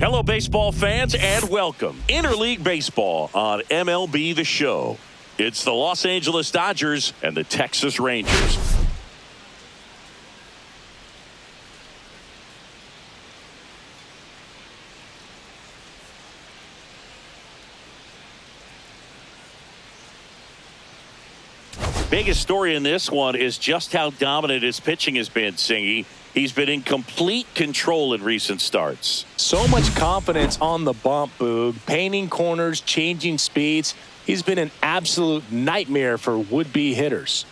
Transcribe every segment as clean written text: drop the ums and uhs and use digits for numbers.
Hello, baseball fans, and welcome. Interleague Baseball on MLB The Show. It's the Los Angeles Dodgers and the Texas Rangers. Biggest story in this one is just how dominant his pitching has been, Singy. He's been in complete control in recent starts. So much confidence on the bump, Boog. Painting corners, changing speeds. He's been an absolute nightmare for would-be hitters.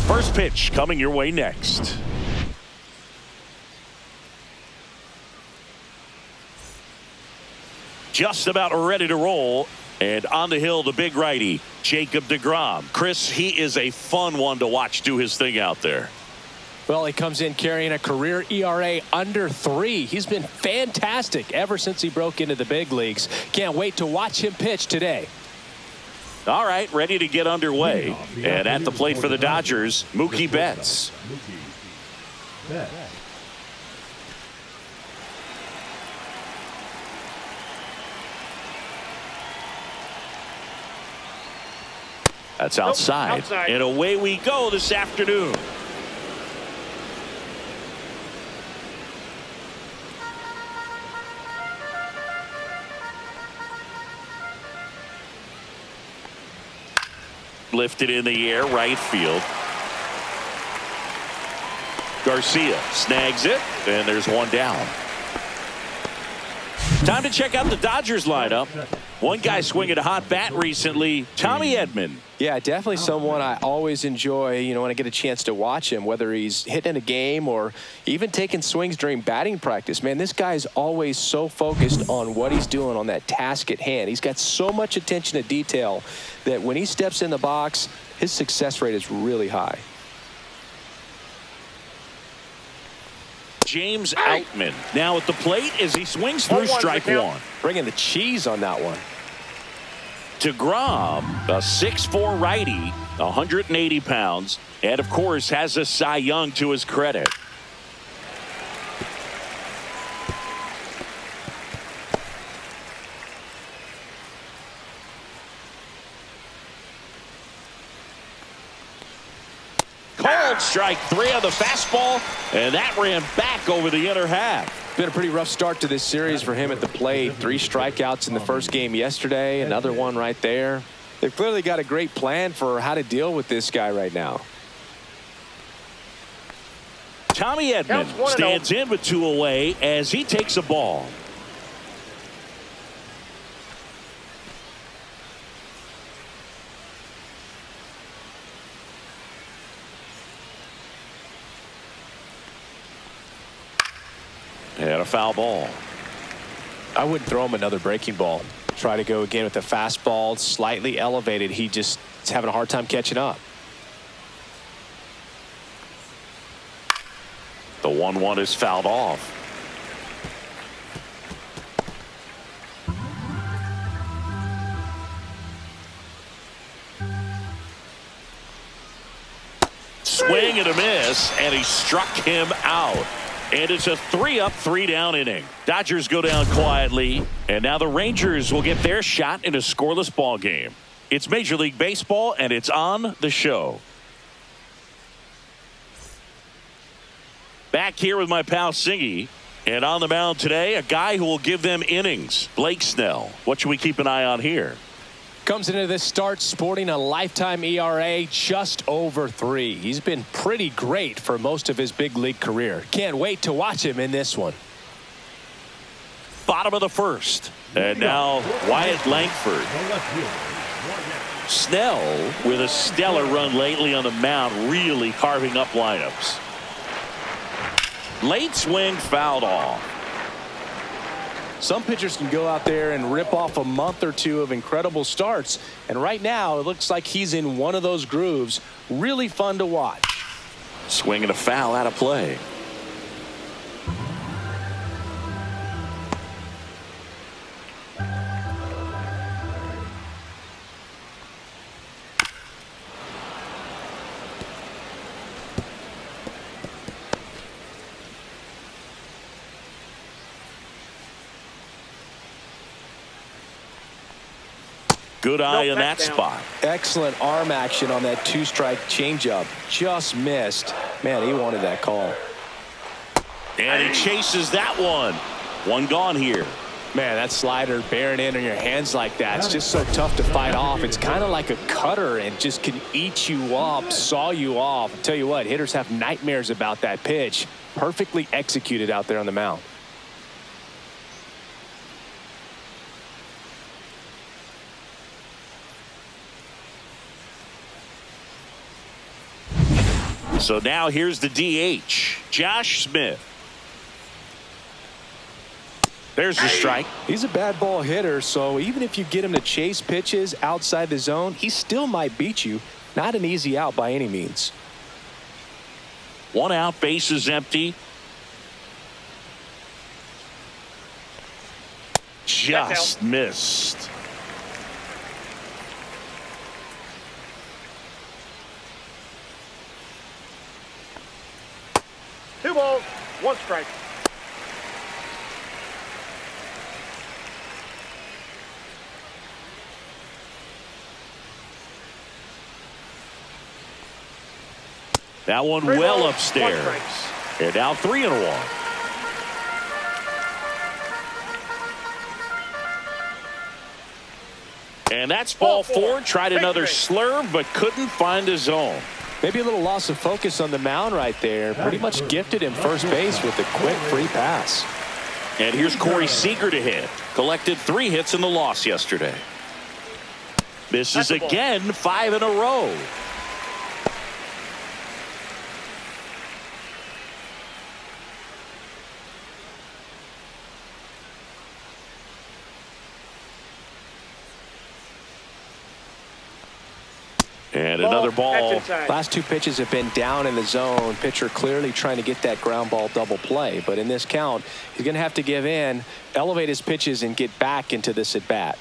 First pitch coming your way next. Just about ready to roll. And on the hill, the big righty, Jacob deGrom. Chris, he is a fun one to watch do his thing out there. Well, he comes in carrying a career ERA under 3. He's been fantastic ever since he broke into the big leagues. Can't wait to watch him pitch today. All right, ready to get underway. And at the plate for the Dodgers, Mookie Betts. That's outside. And away we go this afternoon. Lifted in the air, right field. Garcia snags it, and there's one down. Time to check out the Dodgers lineup. One guy swinging a hot bat recently, Tommy Edman. Yeah, definitely someone I always enjoy, when I get a chance to watch him, whether he's hitting a game or even taking swings during batting practice. Man, this guy is always so focused on what he's doing on that task at hand. He's got so much attention to detail that when he steps in the box, his success rate is really high. James Outman now at the plate as he swings through strike one. Bringing the cheese on that one. deGrom, a 6'4" righty, 180 pounds, and of course has a Cy Young to his credit. Called strike 3 on the fastball, and that ran back over the inner half. Been a pretty rough start to this series for him at the plate. 3 strikeouts in the first game yesterday, another one right there. They've clearly got a great plan for how to deal with this guy right now. Tommy Edman stands in with 2 away as he takes a ball. And a foul ball. I wouldn't throw him another breaking ball. Try to go again with the fastball, slightly elevated. He just is having a hard time catching up. The 1-1 is fouled off. Swing and a miss, and he struck him out. And it's a 3-up, 3-down inning. Dodgers go down quietly, and now the Rangers will get their shot in a scoreless ball game. It's Major League Baseball, and it's on the show. Back here with my pal Singy, and on the mound today, a guy who will give them innings, Blake Snell. What should we keep an eye on here? Comes into this start sporting a lifetime ERA just over 3. He's been pretty great for most of his big league career. Can't wait to watch him in this one. Bottom of the first. And now Wyatt Langford. Snell with a stellar run lately on the mound, really carving up lineups. Late swing fouled off. Some pitchers can go out there and rip off a month or two of incredible starts. And right now, it looks like he's in one of those grooves. Really fun to watch. Swing and a foul out of play. Good eye in that spot. Excellent arm action on that two-strike changeup. Just missed. Man, he wanted that call. And he chases that one. One gone here. Man, that slider bearing in on your hands like that, it's just so tough to fight off. It's kind of like a cutter and just can eat you up, saw you off. I'll tell you what, hitters have nightmares about that pitch. Perfectly executed out there on the mound. So now here's the DH, Josh Smith. There's the strike. He's a bad ball hitter, so even if you get him to chase pitches outside the zone, he still might beat you. Not an easy out by any means. One out, bases empty. Just missed. Two balls, one strike. That one Three well balls, upstairs. one And now 3-1. And that's ball four. Tried another slurve, but couldn't find a zone. Maybe a little loss of focus on the mound right there. Pretty much gifted him first base with a quick free pass. And here's Corey Seager to hit. Collected 3 hits in the loss yesterday. Misses again, 5 in a row. And another ball. Last 2 pitches have been down in the zone. Pitcher clearly trying to get that ground ball double play. But in this count, he's going to have to give in, elevate his pitches, and get back into this at bat.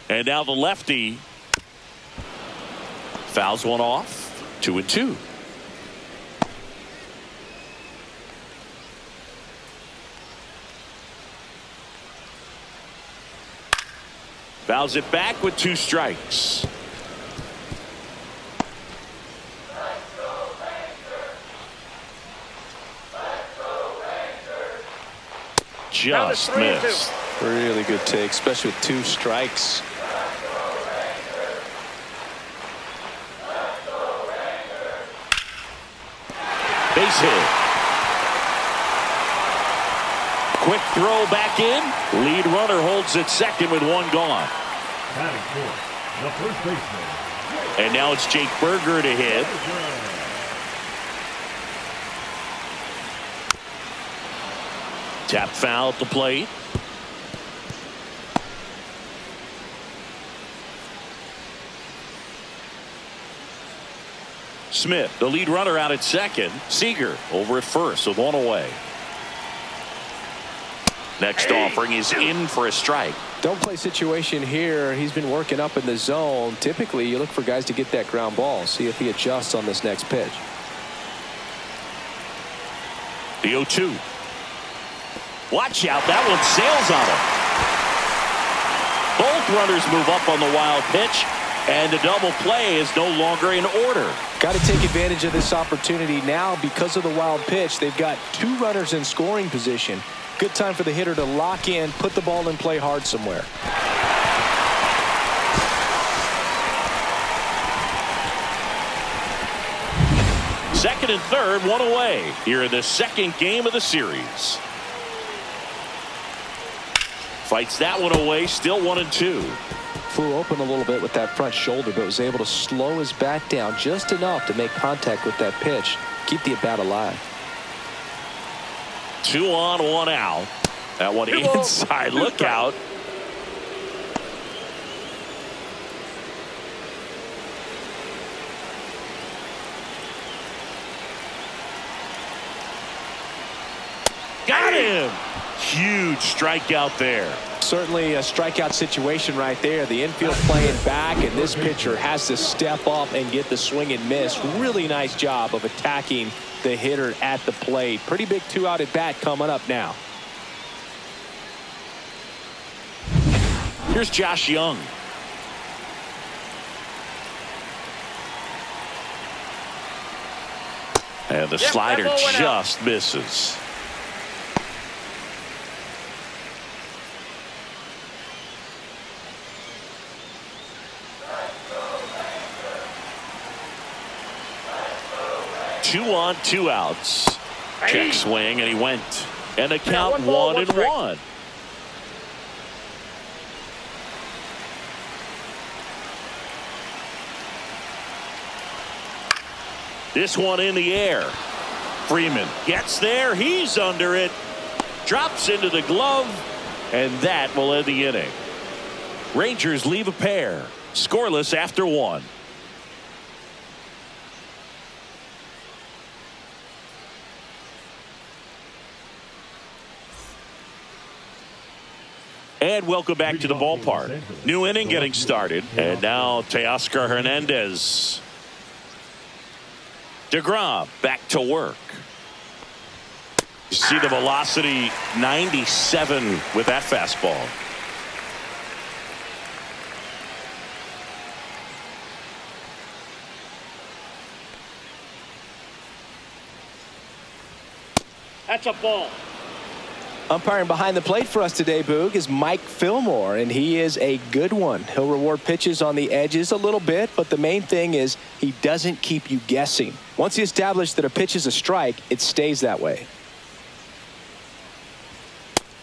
And now the lefty fouls one off. 2-2. Fouls it back with 2 strikes. Just missed. Really good take, especially with 2 strikes. Base hit. Quick throw back in. Lead runner holds at second with 1 gone. The first baseman. And now it's Jake Berger to hit. Tap foul at the plate. Smith, the lead runner, out at second. Seager over at first with 1 away. Next offering is in for a strike. Don't play situation here. He's been working up in the zone. Typically, you look for guys to get that ground ball. See if he adjusts on this next pitch. The 0-2. Watch out. That one sails on him. Both runners move up on the wild pitch. And the double play is no longer in order. Got to take advantage of this opportunity now because of the wild pitch. They've got 2 runners in scoring position. Good time for the hitter to lock in, put the ball in play hard somewhere. Second and third, 1 away here in the second game of the series. Fights that one away, still 1-2. flew open a little bit with that front shoulder, but was able to slow his bat down just enough to make contact with that pitch, keep the at-bat alive. 2 on, 1 out. That one inside. Look out. Got him. Huge strikeout there. Certainly a strikeout situation right there. The infield playing back, and this pitcher has to step up and get the swing and miss. Really nice job of attacking the hitter at the plate. Pretty big 2-out at bat coming up now. Here's Josh Young. And the slider just misses. Two on, 2 outs. Check swing, and he went. And the count 1-1. This one in the air. Freeman gets there. He's under it. Drops into the glove. And that will end the inning. Rangers leave a pair. Scoreless after 1. And welcome back to the ballpark. New inning getting started. And now Teoscar Hernandez. DeGrom back to work. You see the velocity 97 with that fastball. That's a ball. Umpiring behind the plate for us today, Boog, is Mike Fillmore, and he is a good one. He'll reward pitches on the edges a little bit, but the main thing is he doesn't keep you guessing. Once he establishes that a pitch is a strike, it stays that way.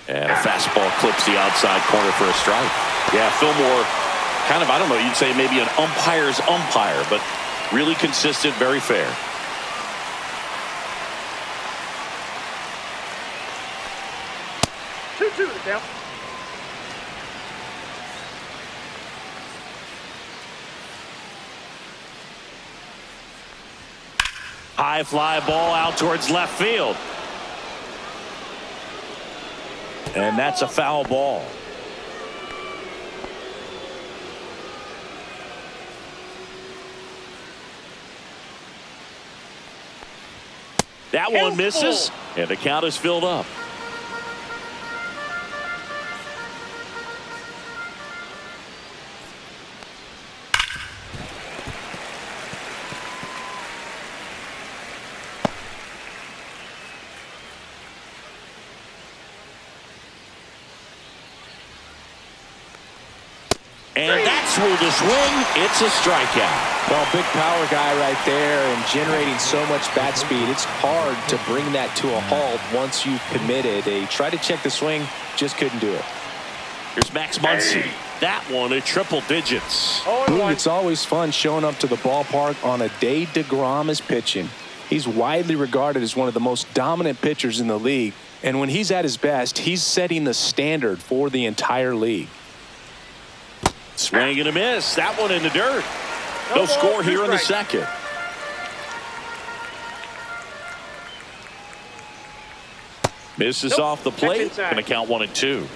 And a fastball clips the outside corner for a strike. Yeah, Fillmore, kind of, I don't know, you'd say maybe an umpire's umpire, but really consistent, very fair. Down. High fly ball out towards left field. And that's a foul ball. That one misses, and the count is filled up. And that's ruled a swing. It's a strikeout. Well, big power guy right there and generating so much bat speed. It's hard to bring that to a halt once you've committed. They tried to check the swing, just couldn't do it. Here's Max Muncy. That one at triple digits. Ooh, it's always fun showing up to the ballpark on a day DeGrom is pitching. He's widely regarded as one of the most dominant pitchers in the league. And when he's at his best, he's setting the standard for the entire league. Swing and a miss. That one in the dirt. No score here in the second. Misses off the plate. Going to count 1-2.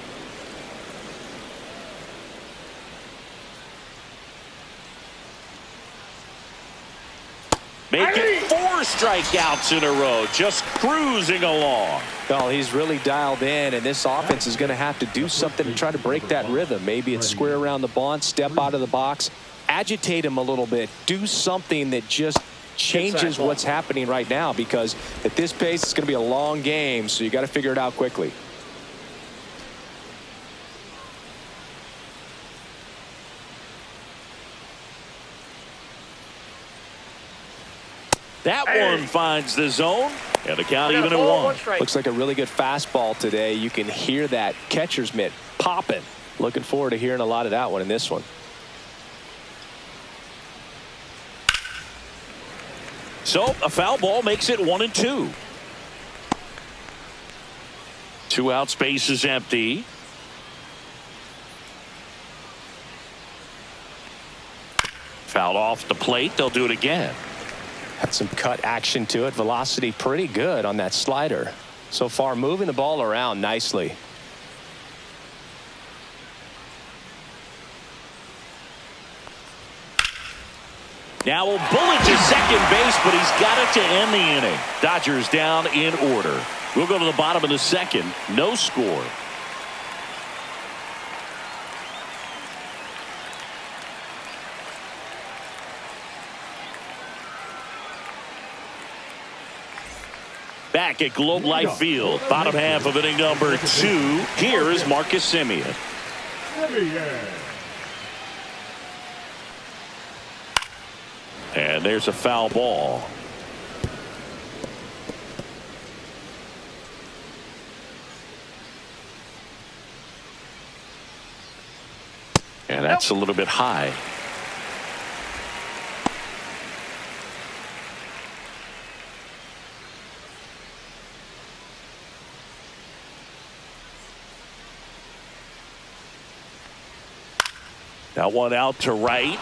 Making 4 strikeouts in a row. Just cruising along. Well, he's really dialed in, and this offense is going to have to do something to try to break that rhythm. Maybe it's square around the bunt, step out of the box, agitate him a little bit, do something that just changes what's happening right now, because at this pace, it's going to be a long game, so you got to figure it out quickly. That one finds the zone, and the count even at 1. Looks like a really good fastball today. You can hear that catcher's mitt popping. Looking forward to hearing a lot of that one in this one. So a foul ball makes it 1-2. 2 out, space is empty. Fouled off the plate. They'll do it again. Had some cut action to it. Velocity pretty good on that slider. So far moving the ball around nicely. Now will bullet to second base, but he's got it to end the inning. Dodgers down in order. We'll go to the bottom of the second. No score. Back at Globe Life Field, bottom half of inning number 2. Here is Marcus Semien. And there's a foul ball. And that's a little bit high. That one out to right.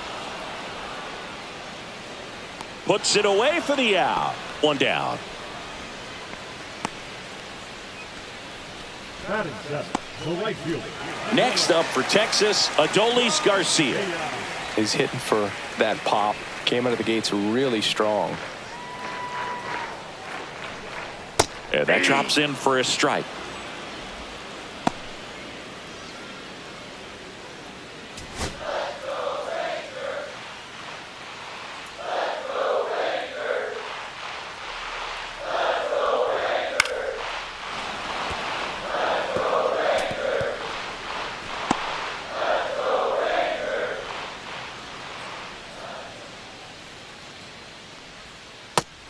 Puts it away for the out. One down. Next up for Texas, Adolis Garcia. He's hitting for that pop. Came out of the gates really strong. And that drops in for a strike.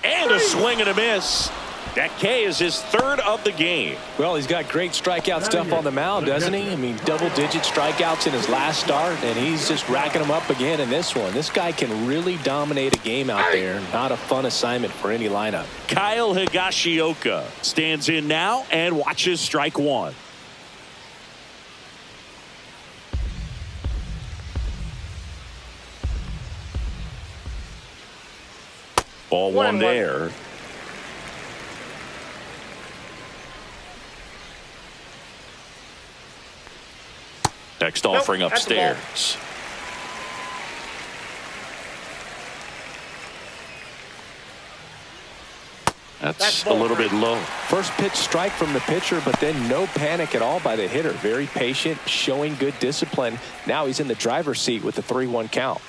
And a swing and a miss. That K is his 3rd of the game. Well, he's got great strikeout stuff on the mound, doesn't he? I mean, double-digit strikeouts in his last start, and he's just racking them up again in this one. This guy can really dominate a game out there. Not a fun assignment for any lineup. Kyle Higashioka stands in now and watches strike 1. Ball 1 there. Next offering upstairs. That's a little bit low. First pitch strike from the pitcher, but then no panic at all by the hitter. Very patient, showing good discipline. Now he's in the driver's seat with the 3-1 count.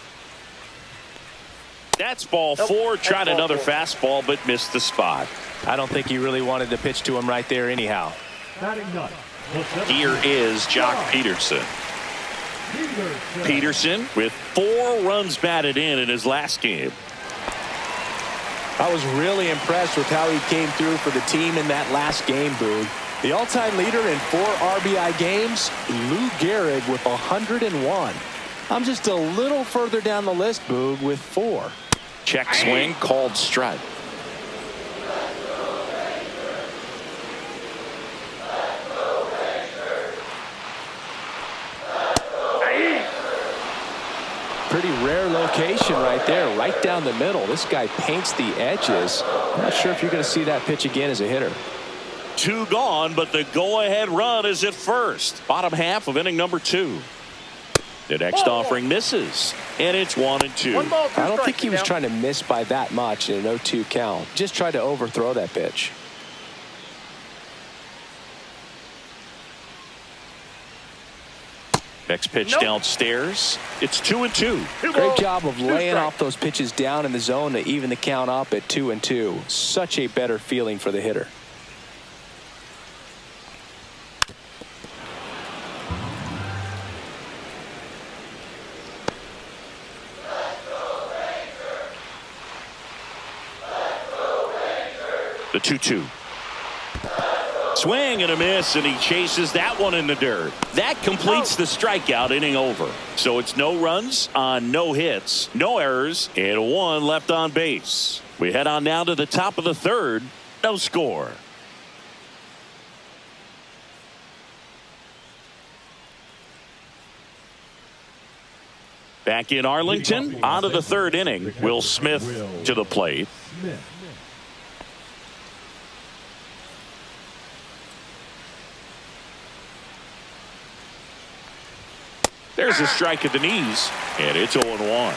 That's ball 4. Tried another fastball, but missed the spot. I don't think he really wanted to pitch to him right there anyhow. Here is Jock Peterson. Peterson with 4 runs batted in his last game. I was really impressed with how he came through for the team in that last game, Boog. The all-time leader in 4 RBI games, Lou Gehrig with 101. I'm just a little further down the list, Boog, with 4. Check swing, called strike. Pretty rare location right there, right down the middle. This guy paints the edges. I'm not sure if you're going to see that pitch again as a hitter. 2 gone, but the go-ahead run is at first. Bottom half of inning number 2. The next offering misses, and it's 1-2. I don't think he was trying to miss by that much in an 0-2 count. Just tried to overthrow that pitch. Next pitch downstairs. It's 2-2. Great job of laying off those pitches down in the zone to even the count up at 2-2. Such a better feeling for the hitter. The 2-2. Swing and a miss, and he chases that one in the dirt. That completes the strikeout. Inning over. So it's no runs on no hits, no errors, and 1 left on base. We head on now to the top of the third. No score. Back in Arlington, on to the third inning. Will Smith to the plate. There's a strike at the knees, and it's 0-1.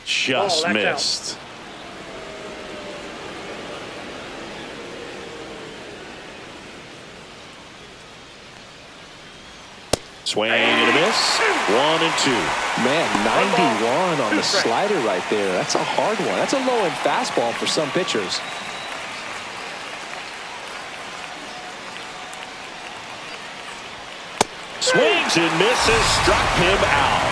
Just missed. Swing and a miss. 1-2. Man, 91 on the slider right there. That's a hard one. That's a low-end fastball for some pitchers. Swings and misses. Struck him out.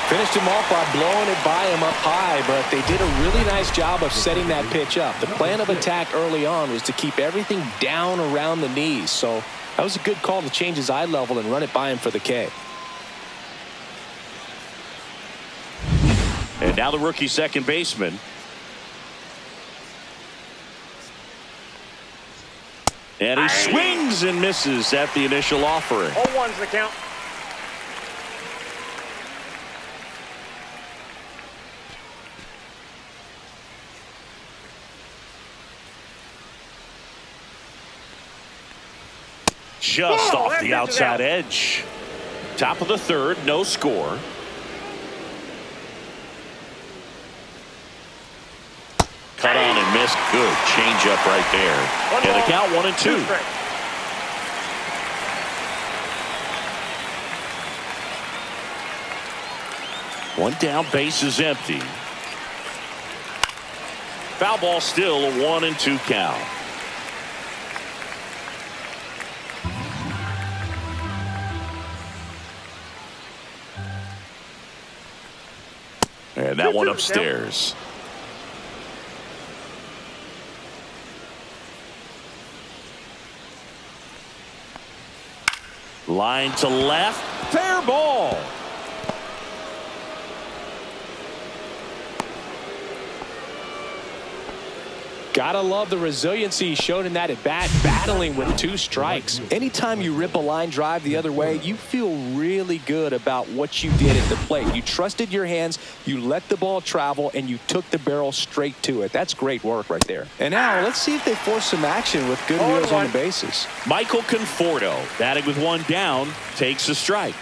Finished him off by blowing it by him up high, but they did a really nice job of setting that pitch up. The plan of attack early on was to keep everything down around the knees, so that was a good call to change his eye level and run it by him for the K. And now the rookie second baseman. And he swings and misses at the initial offering. 0-1's the count. Just off the outside edge. Top of the third, no score. Cut on and missed. Good change up right there. And the count 1-2. One down, base is empty. Foul ball, still a 1-2 count. And that one upstairs. Line to left. Fair ball. Gotta love the resiliency he showed in that at bat, battling with 2 strikes. Anytime you rip a line drive the other way, you feel really good about what you did at the plate. You trusted your hands, you let the ball travel, and you took the barrel straight to it. That's great work right there. And now let's see if they force some action with good wheels on the bases. Michael Conforto, batting with 1 down, takes a strike.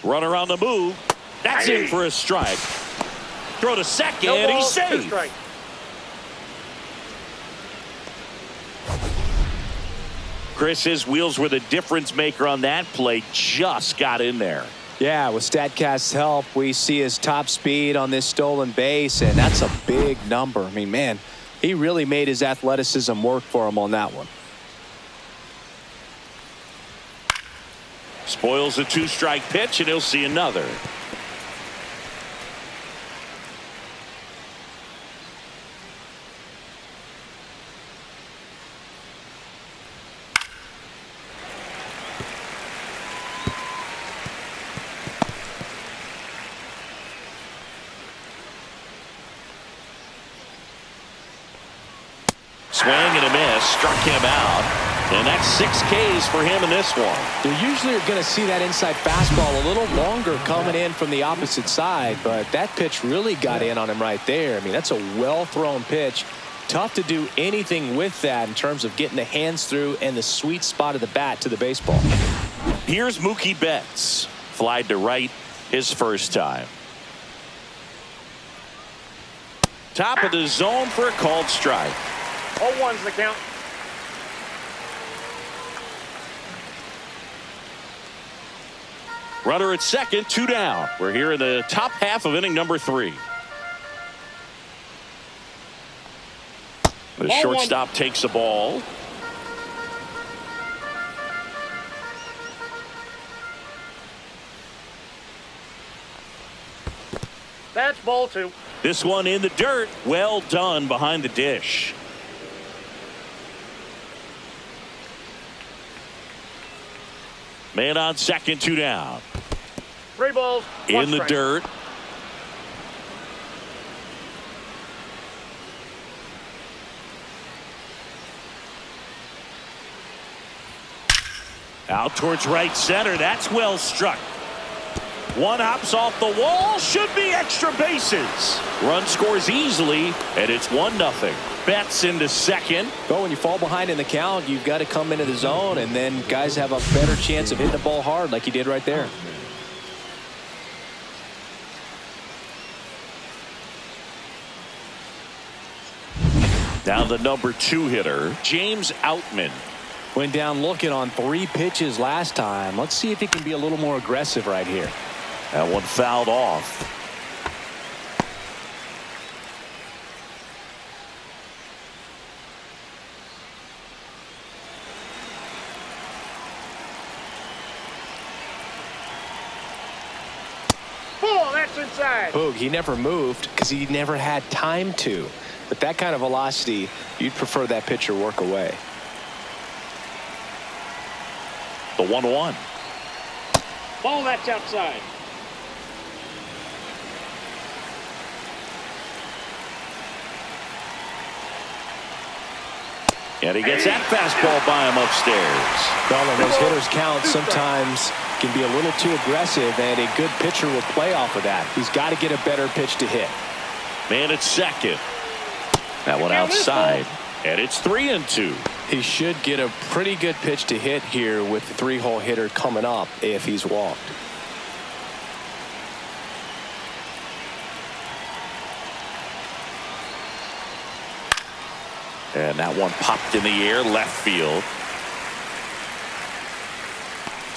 Runner on the move. That's in for a strike. Throw to second. No ball, he's safe. 2 strike. Chris, his wheels were the difference maker on that play. Just got in there. Yeah, with StatCast's help, we see his top speed on this stolen base, and that's a big number. I mean, man, he really made his athleticism work for him on that one. Spoils a 2-strike pitch, and he'll see another. Swing and a miss, struck him out. And that's 6 Ks for him in this one. You usually are going to see that inside fastball a little longer coming in from the opposite side, but that pitch really got in on him right there. I mean, that's a well-thrown pitch. Tough to do anything with that in terms of getting the hands through and the sweet spot of the bat to the baseball. Here's Mookie Betts. Flied to right his first time. Top of the zone for a called strike. 0-1's the count. Runner at second, 2 down. We're here in the top half of inning number 3. The shortstop takes the ball. That's ball 2. This one in the dirt. Well done behind the dish. Man on second, 2 down. 3 balls. 1 In the strike. dirt. Out towards right center. That's well struck. One hops off the wall. Should be extra bases. Run scores easily, and it's 1-0. Betts into second. But when you fall behind in the count, you've got to come into the zone, and then guys have a better chance of hitting the ball hard like he did right there. Now the number 2 hitter, James Outman. Went down looking on 3 pitches last time. Let's see if he can be a little more aggressive right here. That one fouled off. Ball, that's inside. Boog, he never moved because he never had time to. But that kind of velocity, you'd prefer that pitcher work away. The 1-1. Ball, that's outside. And he gets that fastball by him upstairs. Well, when those hitters count, sometimes can be a little too aggressive, and a good pitcher will play off of that. He's got to get a better pitch to hit. Man at second. That one outside. And it's 3-2. He should get a pretty good pitch to hit here with the 3-hole hitter coming up if he's walked. And that one popped in the air left field.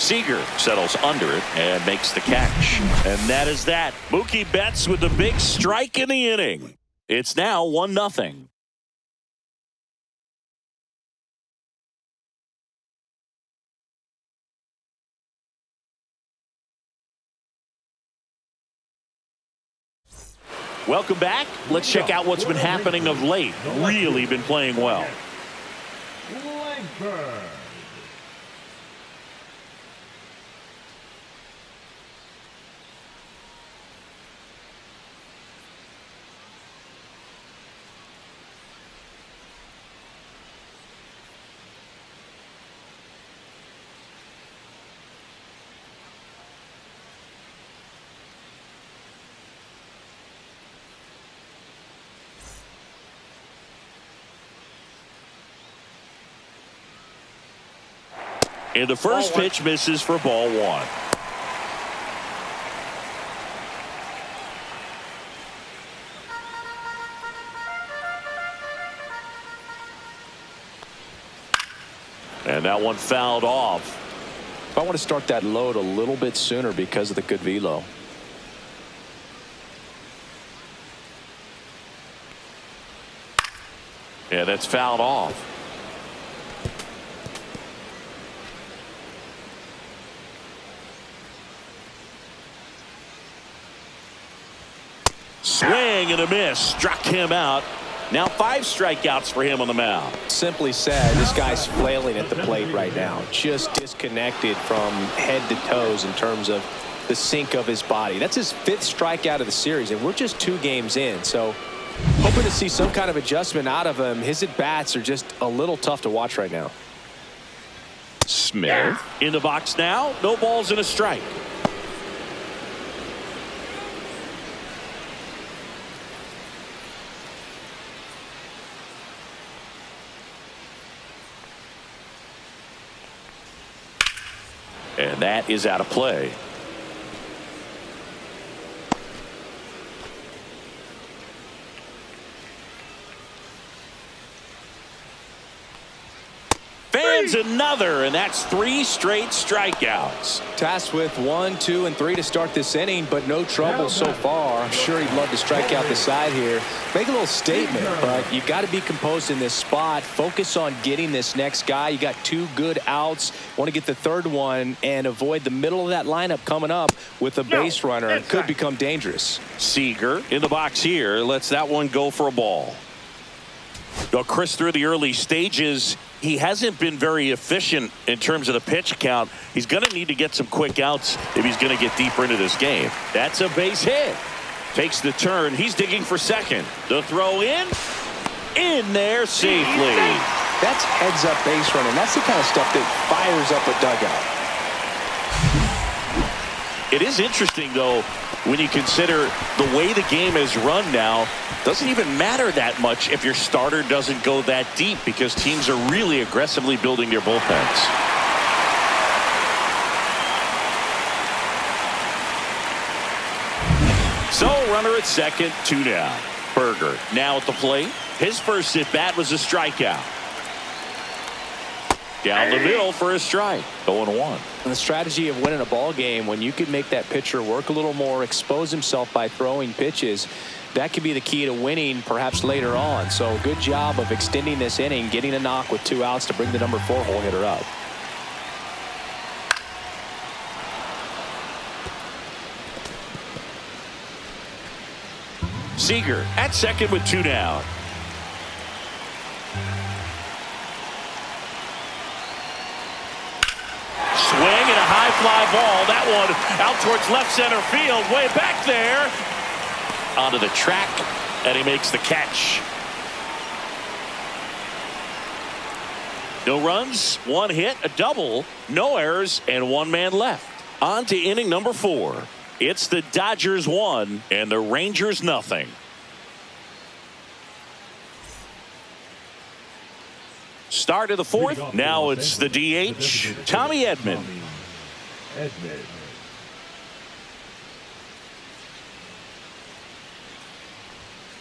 Seager settles under it and makes the catch. And that is that. Mookie Betts with the big strike in the inning. It's now 1-0. Welcome back. Let's check out what's been happening of late. Really been playing well. Langford. And the first pitch misses for ball 1. And that one fouled off. I want to start that load a little bit sooner because of the good velo. Yeah, that's fouled off. Swing and a miss. Struck him out. Now 5 strikeouts for him on the mound. Simply said, this guy's flailing at the plate right now. Just disconnected from head to toes in terms of the sink of his body. That's his 5th strikeout of the series, and we're just 2 games in. So hoping to see some kind of adjustment out of him. His at-bats are just a little tough to watch right now. Smith in the box now. No balls and a strike. And that is out of play. lands another, and that's 3 straight strikeouts. Tasked with 1, 2, and 3 to start this inning, but no trouble so far. I'm sure he'd love to strike out the side here. Make a little statement, but you got to be composed in this spot. Focus on getting this next guy. You got 2 good outs. Want to get the third one and avoid the middle of that lineup coming up with a base runner. It could become dangerous. Seager in the box here lets that one go for a ball. Well, Chris, through the early stages, he hasn't been very efficient in terms of the pitch count. He's going to need to get some quick outs if he's going to get deeper into this game. That's a base hit. Takes the turn. He's digging for second. The throw in there safely. That's heads-up base running. That's the kind of stuff that fires up a dugout. It is interesting, though, when you consider the way the game is run now. Doesn't even matter that much if your starter doesn't go that deep, because teams are really aggressively building their bullpens. So runner at second, 2 down. Berger now at the plate. His first at bat was a strikeout. Down the middle for a strike. 0-1. The strategy of winning a ball game, when you can make that pitcher work a little more, expose himself by throwing pitches, that could be the key to winning perhaps later on. So good job of extending this inning, getting a knock with 2 outs to bring the number 4 hole hitter up. Seager at second with 2 down. Swing and a high fly ball. That one out towards left center field. Way back there. Onto the track, and he makes the catch. No runs, 1 hit, a double, no errors, and 1 man left. On to inning number 4. It's the Dodgers 1 and the Rangers nothing. Start of the 4th. Now it's the DH, Tommy Edman.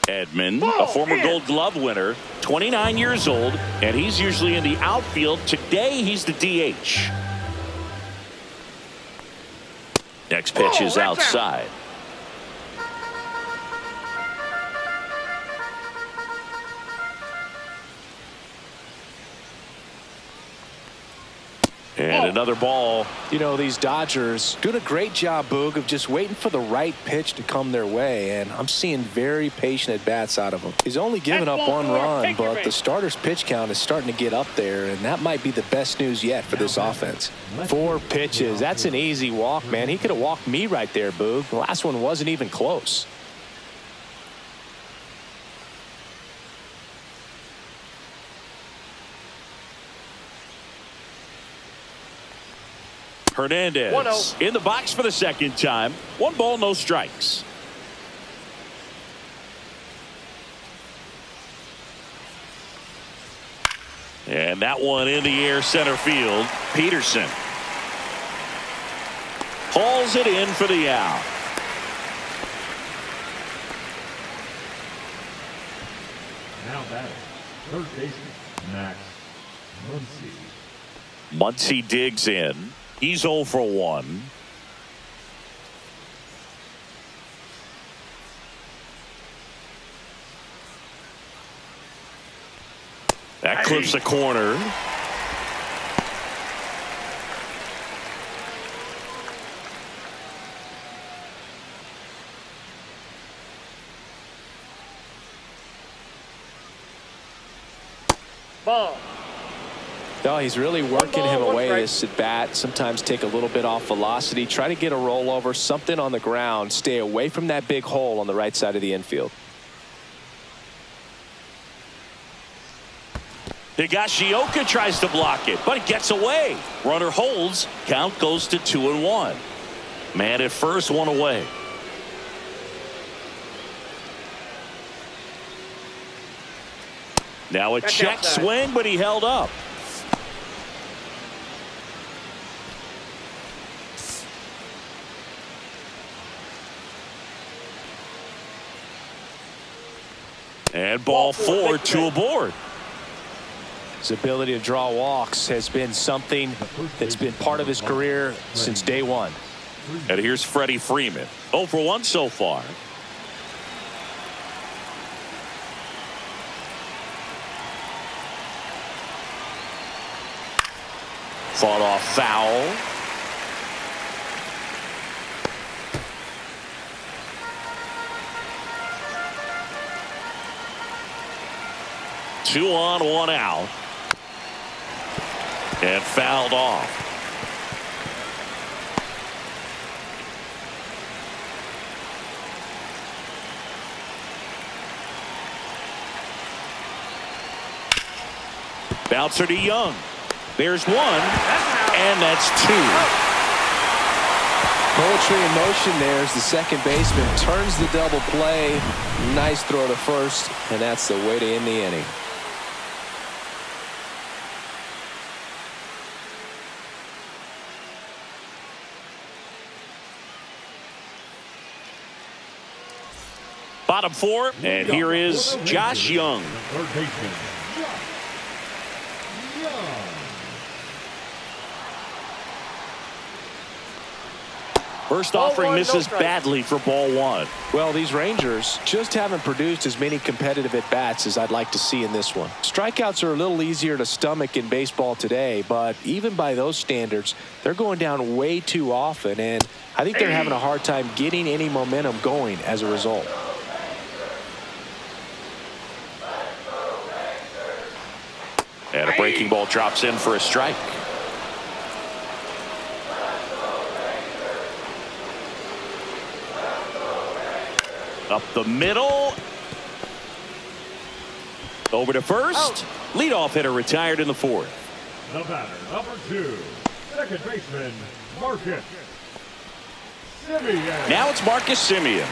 Edman, a former Gold Glove winner, 29 years old, and he's usually in the outfield. Today he's the DH. Next pitch is outside. And another ball. You know, these Dodgers doing a great job, Boog, of just waiting for the right pitch to come their way, and I'm seeing very patient at-bats out of him. He's only given up 1 run, but the starter's pitch count is starting to get up there, and that might be the best news yet for this offense. 4 pitches. That's an easy walk, man. He could have walked me right there, Boog. The last one wasn't even close. Hernandez in the box for the second time. 1 ball, no strikes. And that one in the air center field. Peterson hauls it in for the out. Now batting, third baseman, Max Muncy. Muncy digs in. He's 0 for 1. That clips the corner. Ball. No, he's really working him away this at bat. Sometimes take a little bit off velocity. Try to get a rollover, something on the ground. Stay away from that big hole on the right side of the infield. Higashioka tries to block it, but it gets away. Runner holds. Count goes to 2-1. Man at first, 1 away. Now a check swing, but he held up. And ball 4, 2 aboard. His ability to draw walks has been something that's been part of his career since day one. And here's Freddie Freeman. 0 for 1 so far. Fought off foul. Two on, one out. And fouled off. Bouncer to Young. There's one, and that's two. Poetry in motion there as the second baseman turns the double play. Nice throw to first, and that's the way to end the inning. Bottom four, and here is Josh Young. Third baseman, First Ball offering one, no misses strike. badly for ball one. Well, these Rangers just haven't produced as many competitive at-bats as I'd like to see in this one. Strikeouts are a little easier to stomach in baseball today, but even by those standards, they're going down way too often, and I think they're having a hard time getting any momentum going as a result. And a breaking ball drops in for a strike. Up the middle. Over to first. Leadoff hitter retired in the fourth. the batter, number 2, second baseman, Marcus Semien. Now it's Marcus Semien.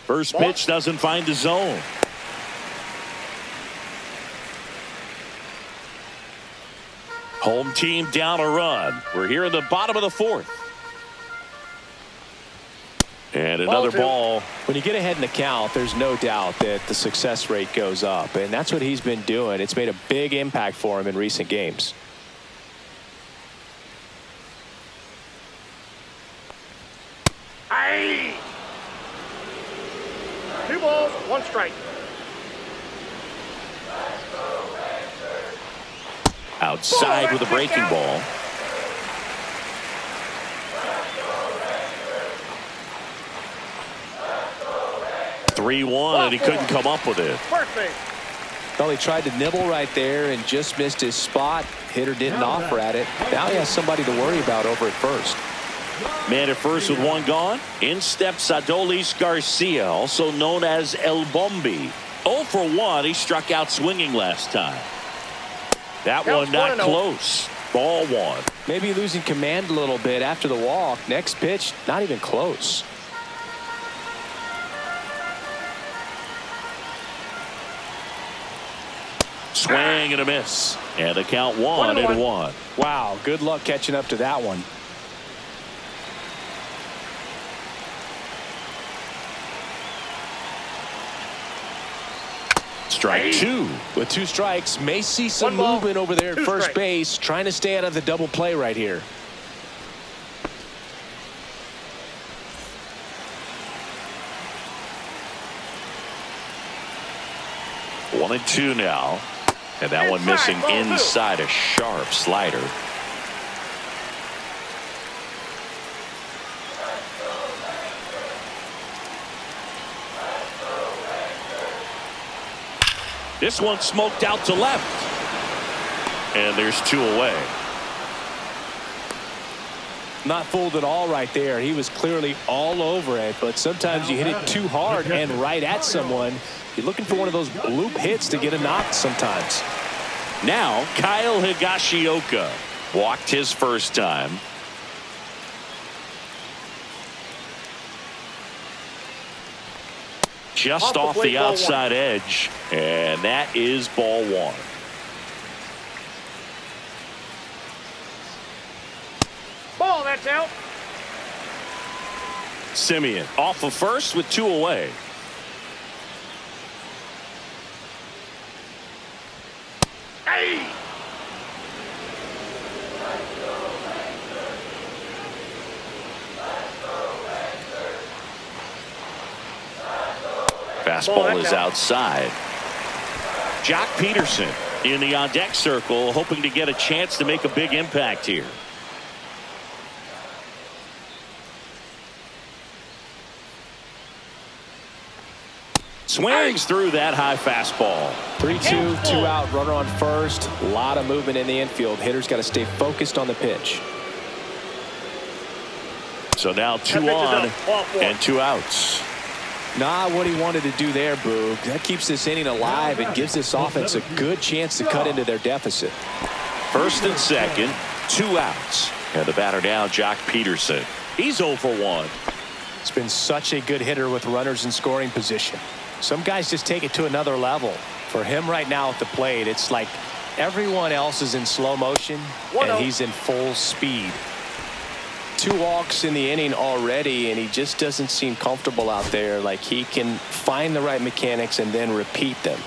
First pitch doesn't find the zone. Home team down a run. We're here in the bottom of the fourth. And another ball. When you get ahead in the count, there's no doubt that the success rate goes up, and that's what he's been doing. It's made a big impact for him in recent games. Aye. 2 balls, 1 strike. Outside with a breaking ball. (3-1) and he couldn't come up with it. Perfect. Well, he tried to nibble right there and just missed his spot. Hitter didn't offer at it. Now he has somebody to worry about over at first. Man at first with 1 gone. In steps Adolis Garcia, also known as El Bombi. 0 for 1. He struck out swinging last time. That one not close. Ball 1. Maybe losing command a little bit after the walk. Next pitch, not even close. Swing and a miss. And the count 1-1. Wow, good luck catching up to that one. Strike 2. With 2 strikes, may see some 1 ball, movement over there at 2 first strikes. base, trying to stay out of the double play right here. One and 2 now. And that one missing inside, a sharp slider. This one smoked out to left. And there's 2 away. Not fooled at all right there. He was clearly all over it, but sometimes you hit it too hard and right at someone. You're looking for one of those bloop hits to get a knock sometimes. Now Kyle Higashioka walked his first time. Just off the outside edge, and that is ball 1. Ball, that's out. Simeon off of first with 2 away. Hey! Fastball is outside. Jock Peterson in the on-deck circle, hoping to get a chance to make a big impact here. Swings through that high fastball. 3-2, 2 out, runner on first. A lot of movement in the infield. Hitter's got to stay focused on the pitch. So now 2 on and 2 outs. Not what he wanted to do there, Boog. That keeps this inning alive and gives this offense a good chance to cut into their deficit. First and second, 2 outs. And the batter now, Jock Peterson. He's 0 for 1. It's been such a good hitter with runners in scoring position. Some guys just take it to another level. For him right now at the plate, it's like everyone else is in slow motion and he's in full speed. 2 walks in the inning already, and he just doesn't seem comfortable out there. Like he can find the right mechanics and then repeat them.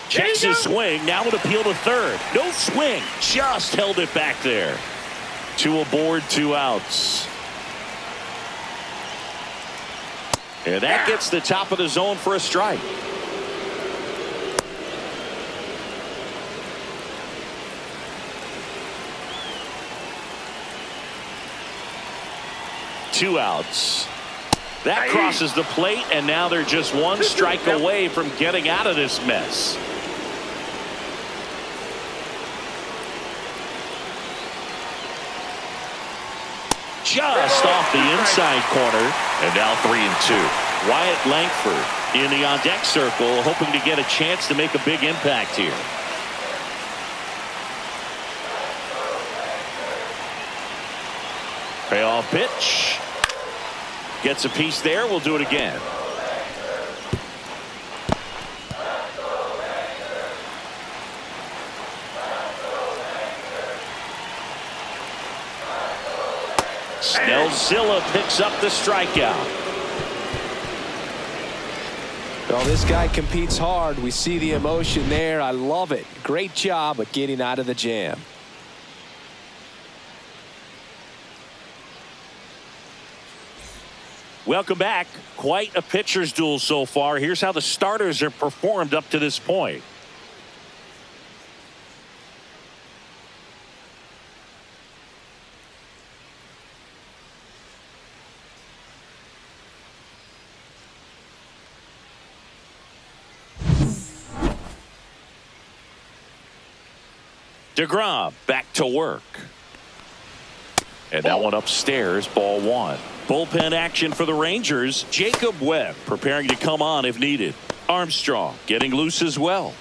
Checks his swing. Now an appeal to third. No swing. Just held it back there. 2 aboard, 2 outs. And that gets the top of the zone for a strike. Two outs. That crosses the plate, and now they're just 1 strike away from getting out of this mess. Just off the inside corner, and now 3-2. Wyatt Langford in the on-deck circle, hoping to get a chance to make a big impact here. Payoff pitch. Gets a piece there. We'll do it again. Snellzilla picks up the strikeout. Well, this guy competes hard. We see the emotion there. I love it. Great job of getting out of the jam. Welcome back. Quite a pitcher's duel so far. Here's how the starters are performed up to this point. DeGrom back to work. And that one upstairs, ball 1. Bullpen action for the Rangers. Jacob Webb preparing to come on if needed. Armstrong getting loose as well.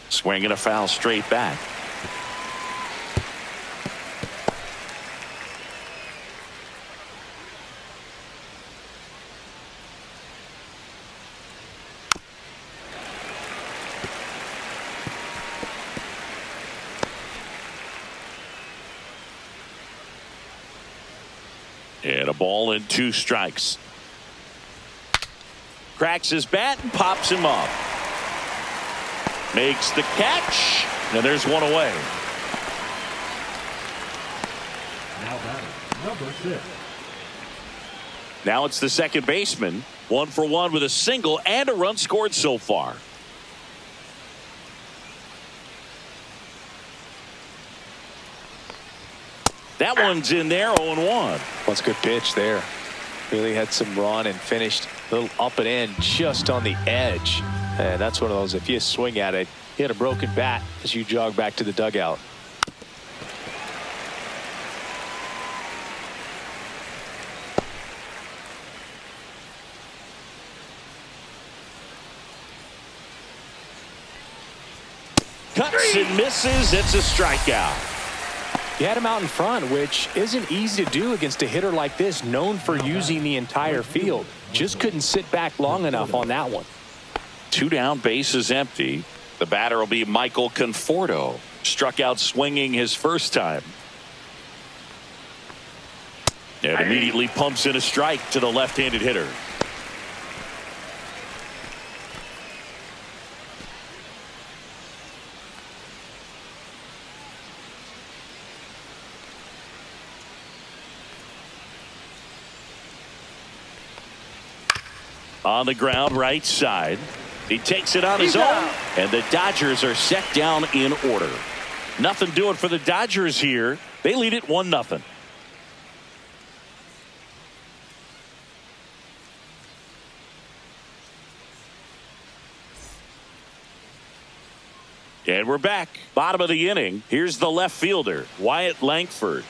Swinging a foul straight back. And a ball and 2 strikes. Cracks his bat and pops him up. Makes the catch. And there's 1 away. Now batting, number 6. Now it's the second baseman. 1 for 1 with a single and a run scored so far. That one's in there, 0-1. That's a good pitch there. Really had some run and finished a little up and in just on the edge. And that's one of those, if you swing at it, you hit a broken bat as you jog back to the dugout. Cuts and misses. It's a strikeout. He had him out in front, which isn't easy to do against a hitter like this, known for using the entire field. Just couldn't sit back long enough on that one. 2 down, bases empty. The batter will be Michael Conforto. Struck out swinging his first time. And immediately pumps in a strike to the left-handed hitter. On the ground, right side. He takes it on his own, and the Dodgers are set down in order. Nothing doing for the Dodgers here. They lead it 1-0. And we're back. Bottom of the inning. Here's the left fielder, Wyatt Langford.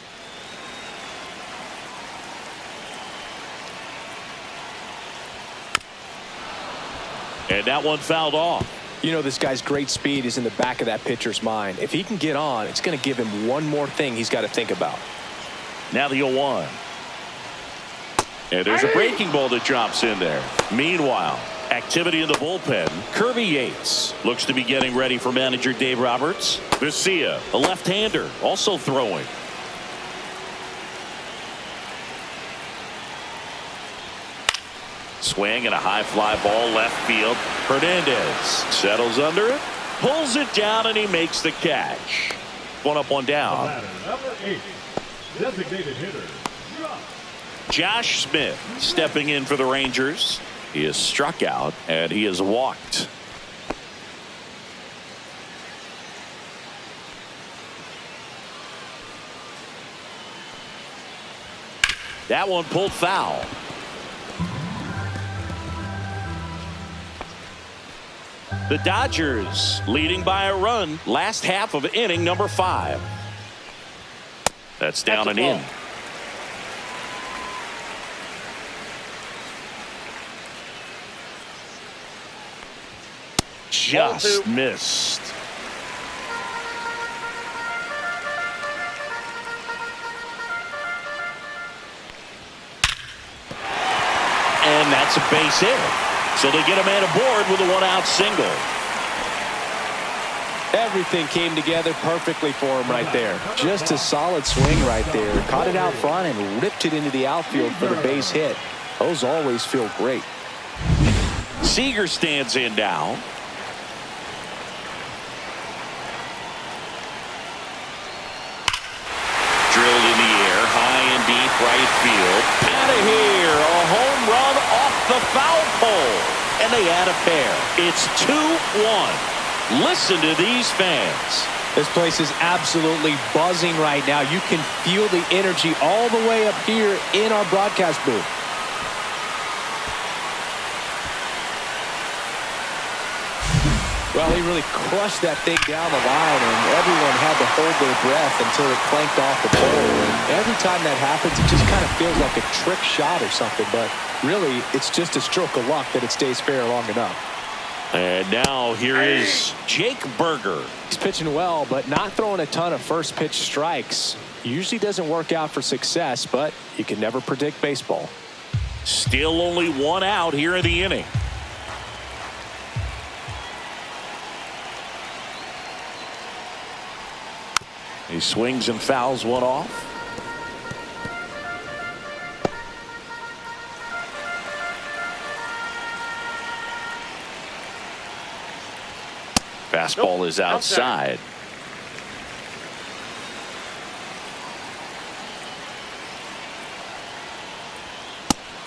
And that one fouled off. You know, this guy's great speed is in the back of that pitcher's mind. If he can get on, it's going to give him one more thing he's got to think about. Now the 0-1. And there's a breaking ball that drops in there. Meanwhile, activity in the bullpen. Kirby Yates looks to be getting ready for manager Dave Roberts. Garcia, a left-hander, also throwing. Swing and a high fly ball left field. Hernandez settles under it, pulls it down, and he makes the catch. 1 up, 1 down. Number 8, designated hitter, Josh Smith stepping in for the Rangers. He is struck out and he is walked. That one pulled foul. The Dodgers leading by a run. Last half of inning number 5. That's down and in. Just missed. And that's a base hit. So they get a man aboard with a 1-out single. Everything came together perfectly for him right there. Just a solid swing right there. Caught it out front and ripped it into the outfield for the base hit. Those always feel great. Seager stands in now. Drilled in the air, high and deep right field. Out of here, a home run off the foul pole. And they add a pair. It's 2-1. Listen to these fans. This place is absolutely buzzing right now. You can feel the energy all the way up here in our broadcast booth. Well, he really crushed that thing down the line, and everyone had to hold their breath until it clanked off the pole. And every time that happens, it just kind of feels like a trick shot or something. But really, it's just a stroke of luck that it stays fair long enough. And now here is Jake Berger. He's pitching well, but not throwing a ton of first pitch strikes. Usually doesn't work out for success, but you can never predict baseball. Still only 1 out here in the inning. He swings and fouls one off. Fastball is outside.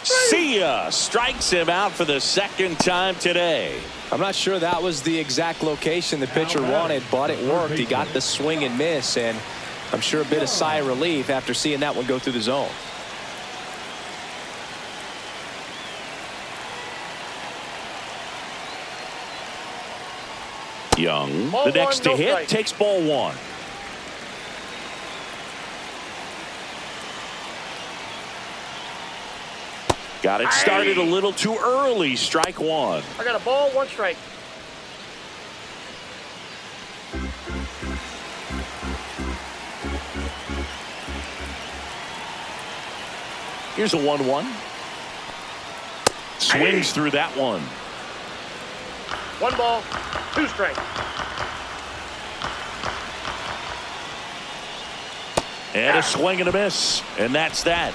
See ya! Strikes him out for the second time today. I'm not sure that was the exact location the pitcher wanted, but it worked. He got the swing and miss, and I'm sure a bit of sigh of relief after seeing that one go through the zone. Young, the next to hit, takes ball 1. Got it started a little too early. Strike 1. I got a ball, 1 strike. Here's a 1-1. Swings through that one. 1 ball, 2 strikes. And a swing and a miss. And that's that.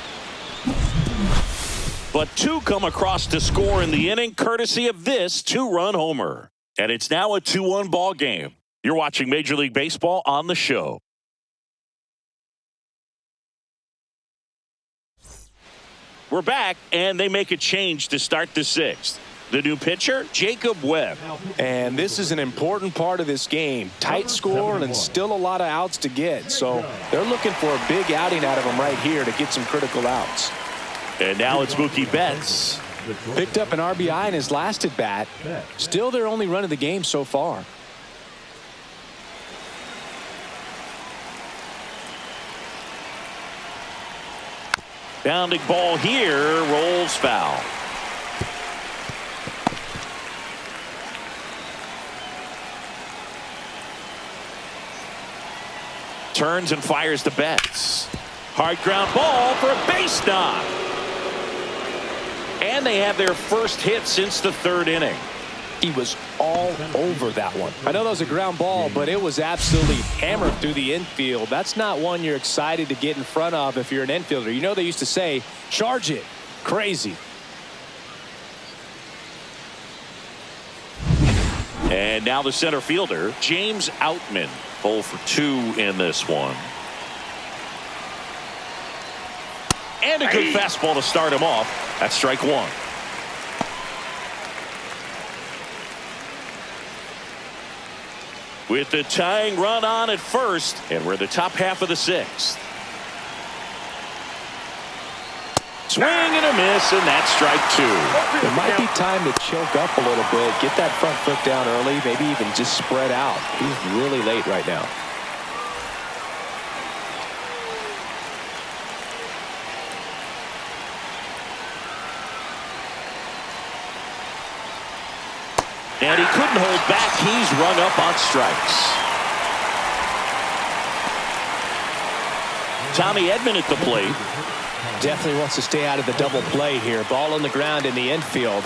But 2 come across to score in the inning, courtesy of this 2-run homer. And it's now a 2-1 ball game. You're watching Major League Baseball on the show. We're back, and they make a change to start the 6th. The new pitcher, Jacob Webb. And this is an important part of this game. Tight score and still a lot of outs to get. So they're looking for a big outing out of him right here to get some critical outs. And now it's Mookie Betts. Picked up an RBI in his last at bat. Still their only run of the game so far. Bounding ball here, rolls foul. Turns and fires to Betts. Hard ground ball for a base knock. And they have their first hit since the 3rd inning. He was all over that one. I know that was a ground ball, but it was absolutely hammered through the infield. That's not one you're excited to get in front of if you're an infielder. You know they used to say, charge it. Crazy. And now the center fielder, James Outman. 0 for 2 in this one. And a good fastball to start him off. That's strike 1. With the tying run on at first, and we're the top half of the 6th. Swing and a miss, and that's strike 2. It might be time to choke up a little bit, get that front foot down early, maybe even just spread out. He's really late right now. And he couldn't hold back. He's rung up on strikes. Tommy Edman at the plate. Definitely wants to stay out of the double play here. Ball on the ground in the infield.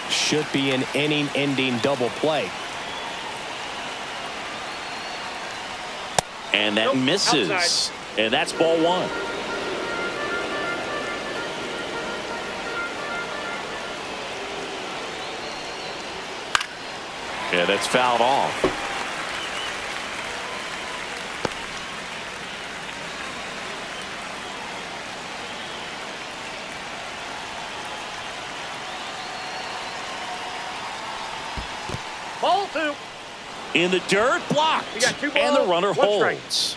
Should be an inning-ending double play. And that misses. Outside. And that's ball 1. Yeah, that's fouled off. Ball 2. In the dirt, blocked. You got 2 balls, and the runner 1 strike. holds.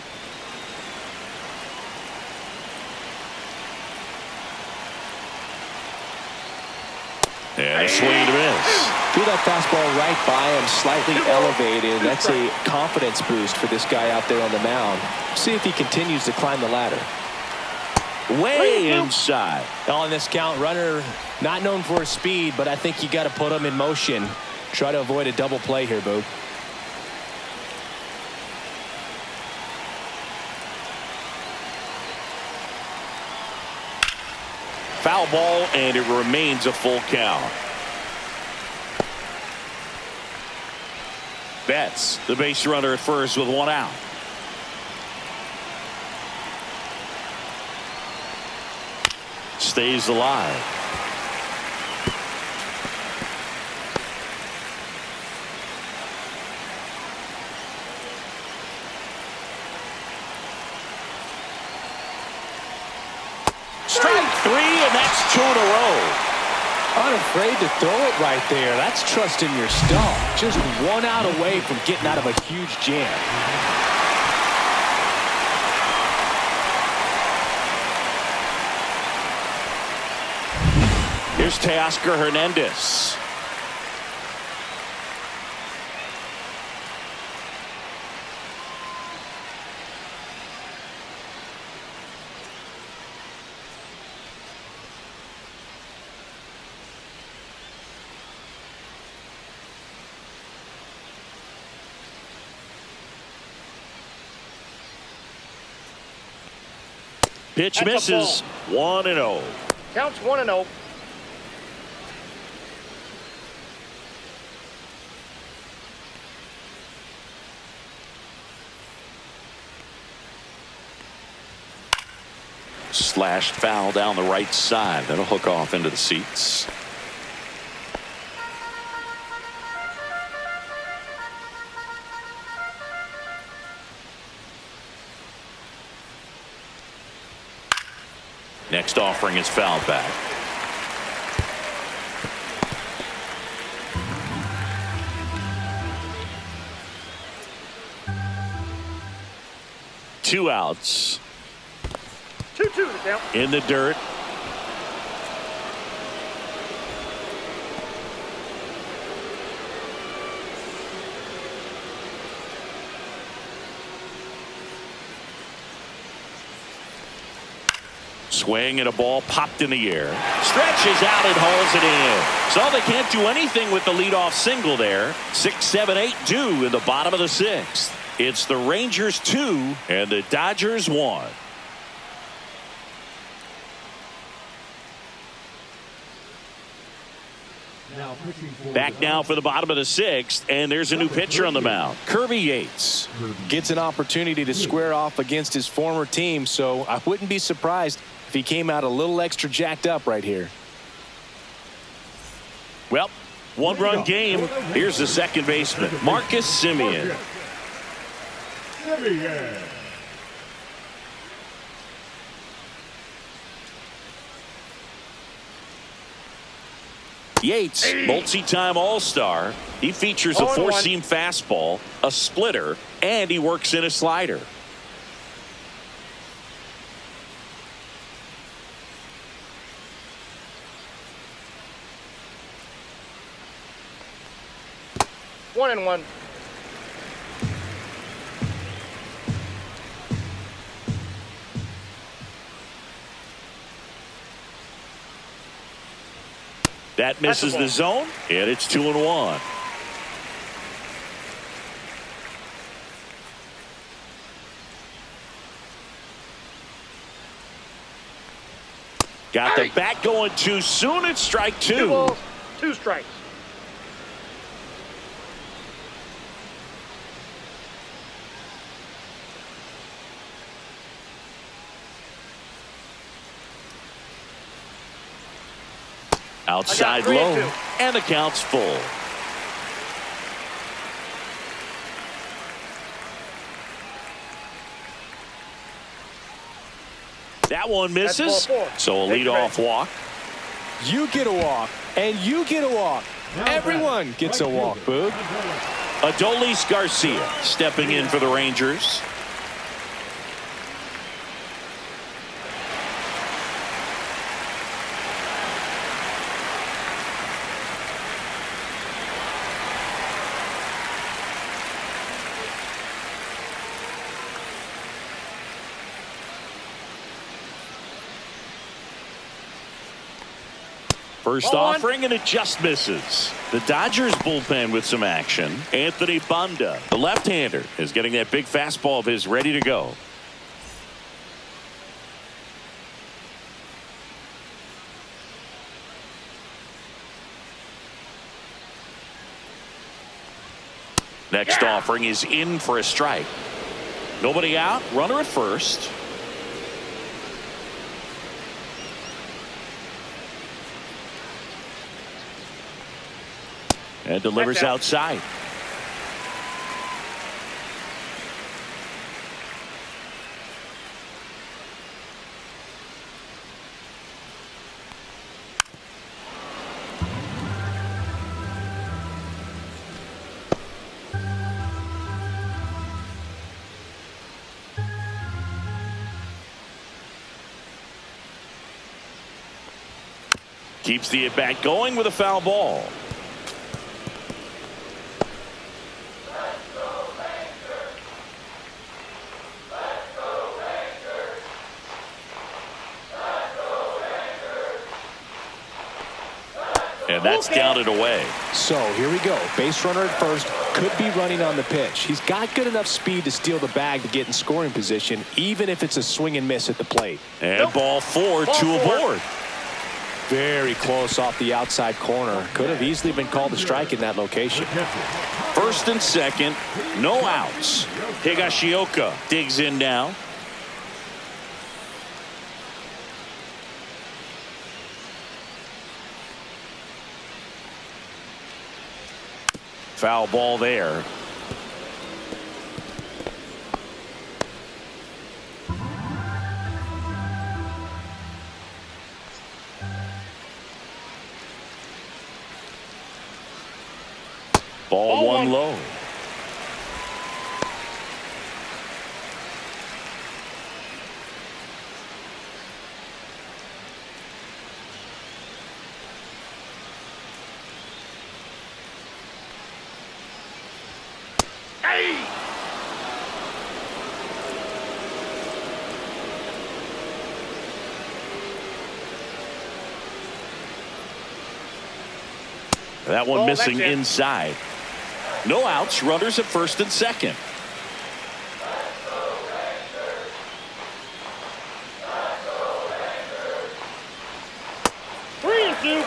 And a swing and a miss. Threw that fastball right by him, slightly elevated. That's a confidence boost for this guy out there on the mound. See if he continues to climb the ladder. Way inside. On this count, runner not known for his speed, but I think you got to put him in motion. Try to avoid a double play here, Boog. Foul ball, and it remains a full count. Betts, the base runner at first with 1 out. Stays alive. Strike 3, and that's 2 in a row. Unafraid to throw it right there. That's trusting your stuff. Just 1 out away from getting out of a huge jam. Here's Teoscar Hernandez. Pitch That's a misses. 1-0. Counts 1-0. Slashed foul down the right side. That'll hook off into the seats. Next offering is fouled back. Two outs. 2-2 to count. In the dirt. Swing and a ball popped in the air. Stretches out and hauls it in. So they can't do anything with the leadoff single there. 6, 7, 8 do in the bottom of the 6th. It's the Rangers 2 and the Dodgers 1. Back now for the bottom of the 6th, and there's a new pitcher on the mound. Kirby Yates gets an opportunity to square off against his former team, so I wouldn't be surprised if he came out a little extra jacked up right here. Well, one-run game. Here's the second baseman, Marcus Semien. Yates, multi-time All-Star. He features a four-seam fastball, a splitter, and he works in a slider. 1-1. That misses the zone, and it's 2-1. Got the bat going too soon. It's strike 2. 2 balls, 2 strikes. Outside low, and the count's full. That one misses, so a leadoff walk. You get a walk, and you get a walk. Everyone gets a walk, Boog. Adolis Garcia stepping in for the Rangers. First offering, and it just misses. The Dodgers bullpen with some action. Anthony Banda, the left-hander, is getting that big fastball of his ready to go. Next offering is in for a strike. Nobody out, runner at first. And delivers outside. Keeps the at-bat going with a foul ball. And that's down and away. So here we go. Base runner at first, could be running on the pitch. He's got good enough speed to steal the bag to get in scoring position, even if it's a swing and miss at the plate. And ball four, two aboard. Very close off the outside corner. Could have easily been called a strike in that location. First and second, no outs. Higashioka digs in now. Foul ball there. Ball one low. That one missing inside. No outs, runners at first and second. Three and two.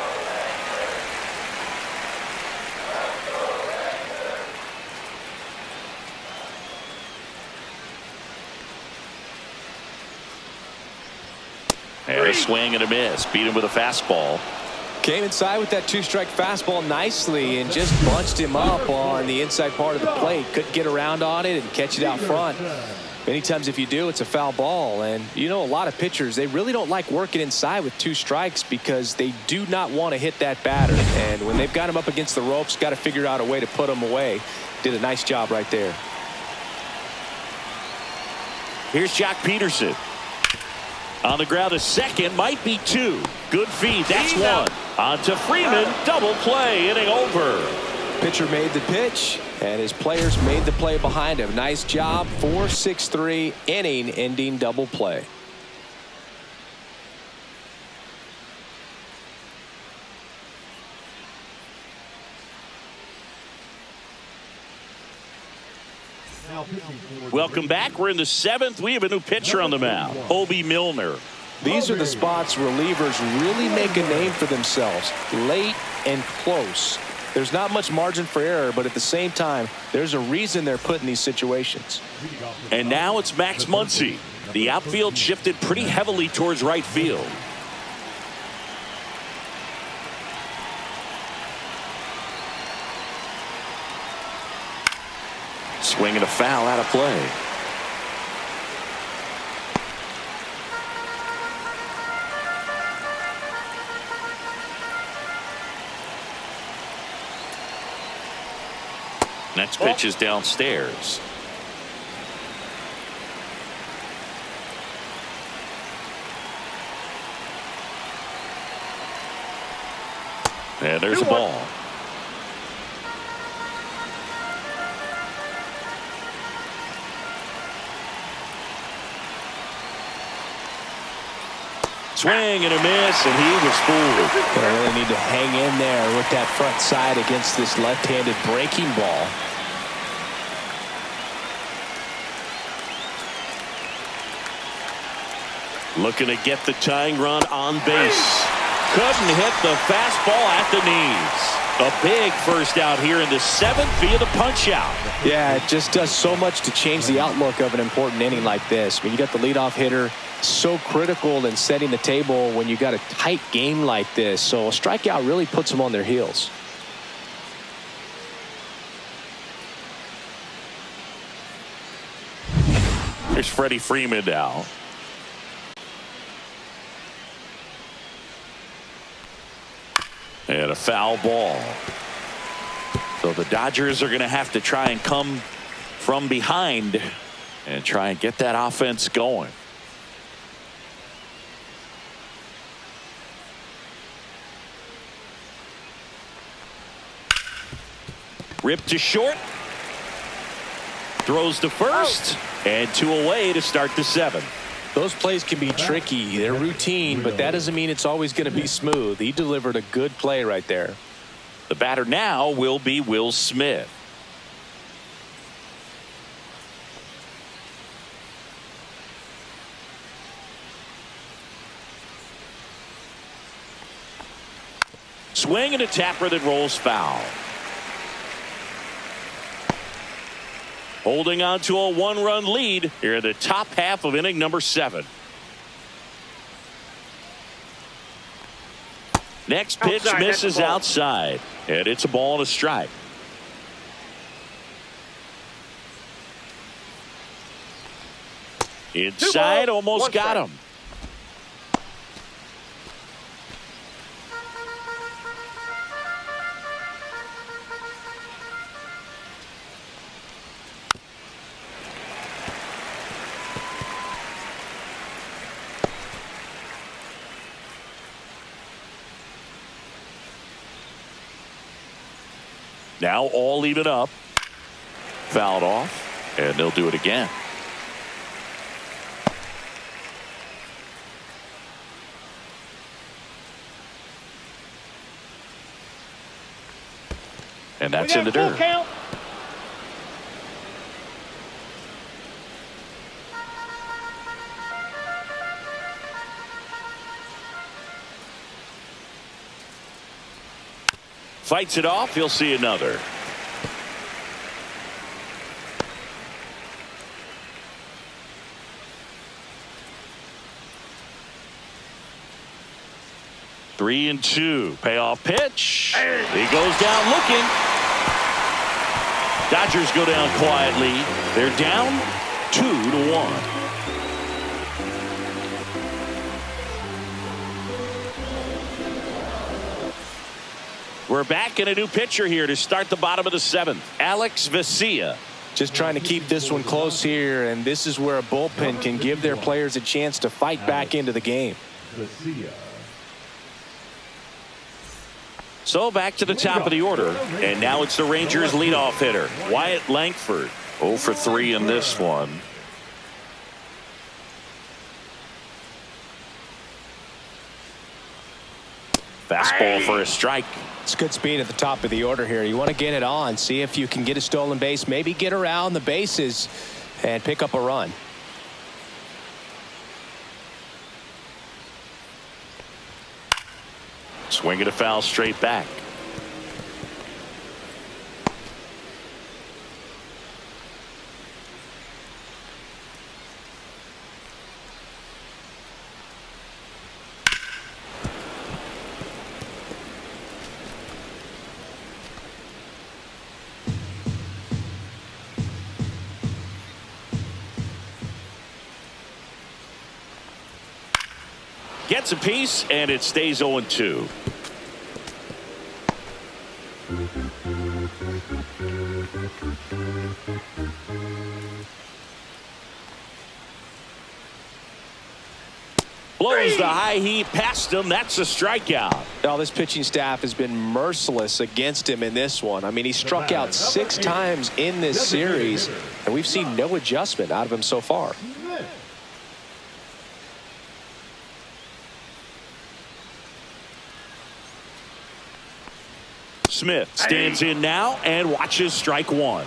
And a swing and a miss. Beat him with a fastball. Came inside with that two-strike fastball nicely and just bunched him up on the inside part of the plate. Couldn't get around on it and catch it out front. Many times if you do, it's a foul ball. And you know, a lot of pitchers, they really don't like working inside with two strikes because they do not want to hit that batter. And when they've got him up against the ropes, got to figure out a way to put him away. Did a nice job right there. Here's Jock Peterson. On the ground, a second, might be two. Good feed, that's one. On to Freeman, double play, inning over. Pitcher made the pitch, and his players made the play behind him. Nice job, 4-6-3, inning-ending double play. Welcome back. We're in the seventh. We have a new pitcher on the mound, Obi Milner. These are the spots relievers really make a name for themselves, late and close. There's not much margin for error, but at the same time, there's a reason they're put in these situations. And now it's Max Muncy. The outfield shifted pretty heavily towards right field. Swing and a foul out of play. Next pitch is downstairs. And there's a ball. Swing and a miss, and he was fooled. They really need to hang in there with that front side against this left-handed breaking ball. Looking to get the tying run on base. Couldn't hit the fastball at the knees. A big first out here in the seventh via the punch out. Yeah, it just does so much to change the outlook of an important inning like this. When you got the leadoff hitter, so critical in setting the table when you got a tight game like this. So a strikeout really puts them on their heels. Here's Freddie Freeman now. And a foul ball. So the Dodgers are going to have to try and come from behind and try and get that offense going. Ripped to short. Throws to first. And two away to start the seventh. Those plays can be tricky. They're routine, but that doesn't mean it's always going to be smooth. He delivered a good play right there. The batter now will be Will Smith. Swing and a tapper that rolls foul. Holding on to a one-run lead here in the top half of inning number 7. Next pitch misses outside, and it's a ball and a strike. Inside, almost got him. Now all even up. Fouled off, and they'll do it again. And that's in the dirt. Count. Fights it off. He'll see another. Three and two. Payoff pitch. He goes down looking. Dodgers go down quietly. They're down 2-1. We're back in a new pitcher here to start the bottom of the 7th. Alex Vesia. Just trying to keep this one close here, and this is where a bullpen can give their players a chance to fight back into the game. So back to the top of the order, and now it's the Rangers leadoff hitter, Wyatt Langford. 0 for 3 in this one. Fastball for a strike. It's good speed at the top of the order here. You want to get it on, see if you can get a stolen base, maybe get around the bases and pick up a run. Swing at a foul straight back. Gets a piece, and it stays 0-2. Blows the high heat past him. That's a strikeout. Now, this pitching staff has been merciless against him in this one. I mean, he struck out 6 times in this series, and we've seen no adjustment out of him so far. Smith stands in now and watches strike 1.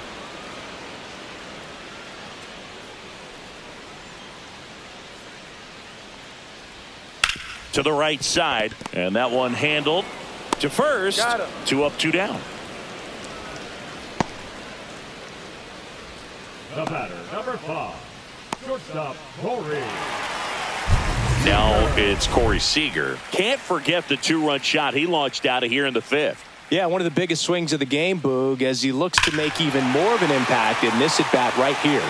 To the right side, and that one handled to first. 2 up, 2 down. The batter, number 5, shortstop Corey. Now it's Corey Seager. Can't forget the 2-run shot he launched out of here in the 5th. Yeah, one of the biggest swings of the game, Boog, as he looks to make even more of an impact in this at-bat right here.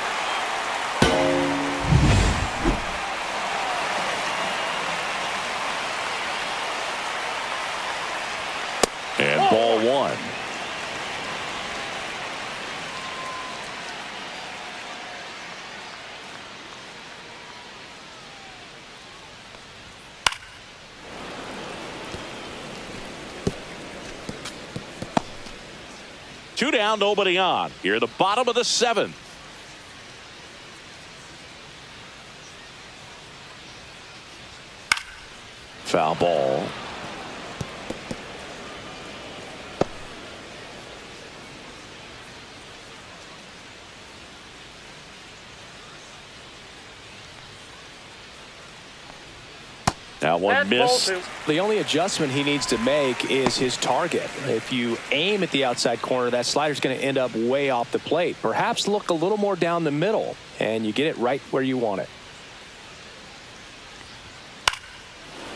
And ball 1. Two down, nobody on. Here at the bottom of the 7th. Foul ball. That one missed. The only adjustment he needs to make is his target. If you aim at the outside corner, that slider's going to end up way off the plate. Perhaps look a little more down the middle, and you get it right where you want it.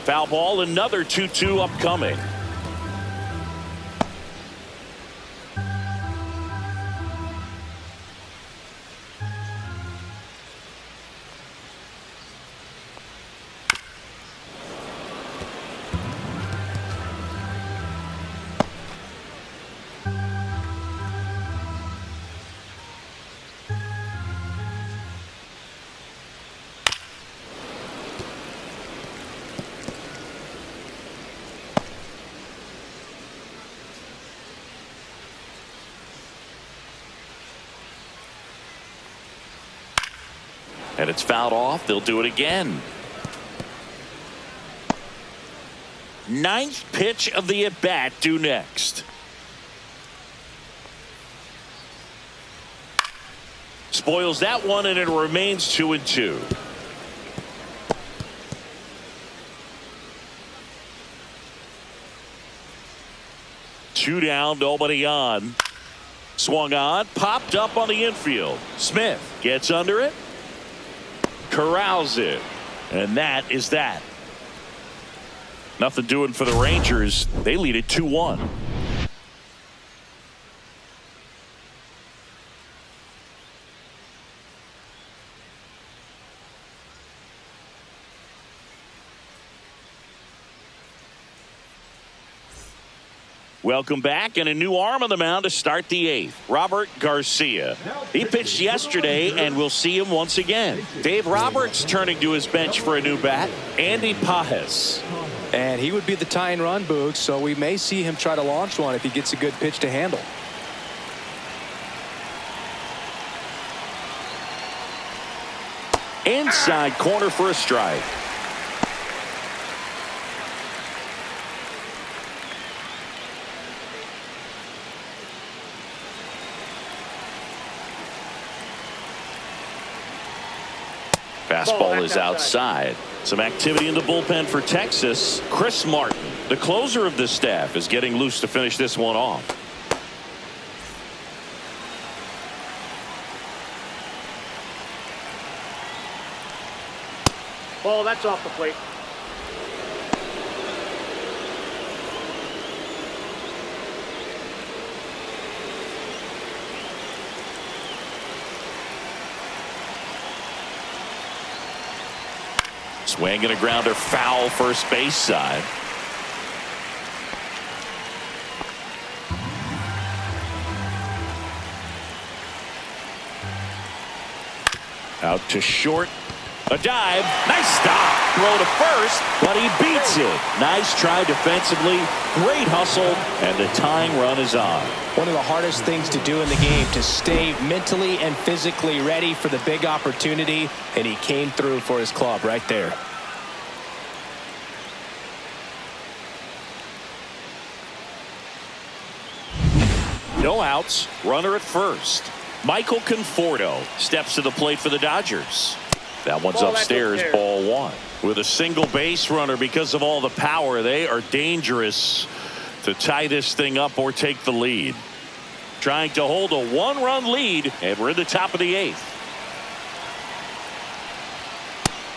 Foul ball, another 2-2 upcoming. And it's fouled off. They'll do it again. Ninth pitch of the at-bat due next. Spoils that one, and it remains 2-2. Two down, nobody on. Swung on, popped up on the infield. Smith gets under it. Corrals it, and that is that. Nothing doing for the Rangers. They lead it 2-1. Welcome back, and a new arm on the mound to start the eighth. Robert Garcia. He pitched yesterday, and we'll see him once again. Dave Roberts turning to his bench for a new bat. Andy Pajes. And he would be the tying run, Boog, so we may see him try to launch one if he gets a good pitch to handle. Inside corner for a strike. Fastball is outside. Some activity in the bullpen for Texas. Chris Martin, the closer of the staff, is getting loose to finish this one off. Ball, that's off the plate. Swing and a grounder foul first base side. Out to short. A dive. Nice stop. Throw to first, but he beats it. Nice try defensively. Great hustle, and the tying run is on. One of the hardest things to do in the game, to stay mentally and physically ready for the big opportunity, and he came through for his club right there. No outs. Runner at first. Michael Conforto steps to the plate for the Dodgers. That one's upstairs, ball one. With a single base runner, because of all the power, they are dangerous to tie this thing up or take the lead. Trying to hold a one-run lead, and we're in the top of the eighth.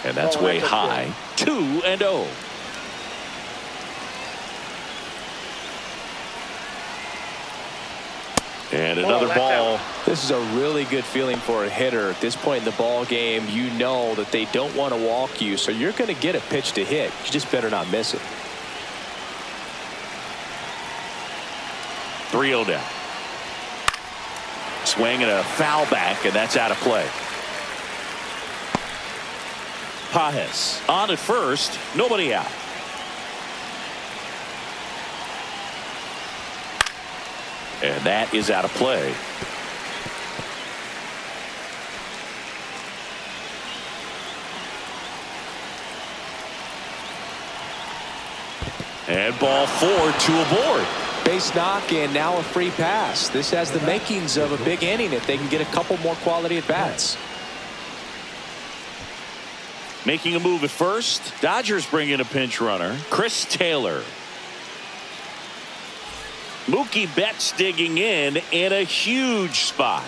And that's way high. 2-0. And another ball. This is a really good feeling for a hitter at this point in the ball game. You know that they don't want to walk you, so you're going to get a pitch to hit. You just better not miss it. 3-0 down. Swing and a foul back, and that's out of play. Pajes on at first, nobody out. And that is out of play. And ball 4, 2 aboard. Base knock and now a free pass. This has the makings of a big inning if they can get a couple more quality at bats. Making a move at first. Dodgers bring in a pinch runner, Chris Taylor. Mookie Betts digging in a huge spot.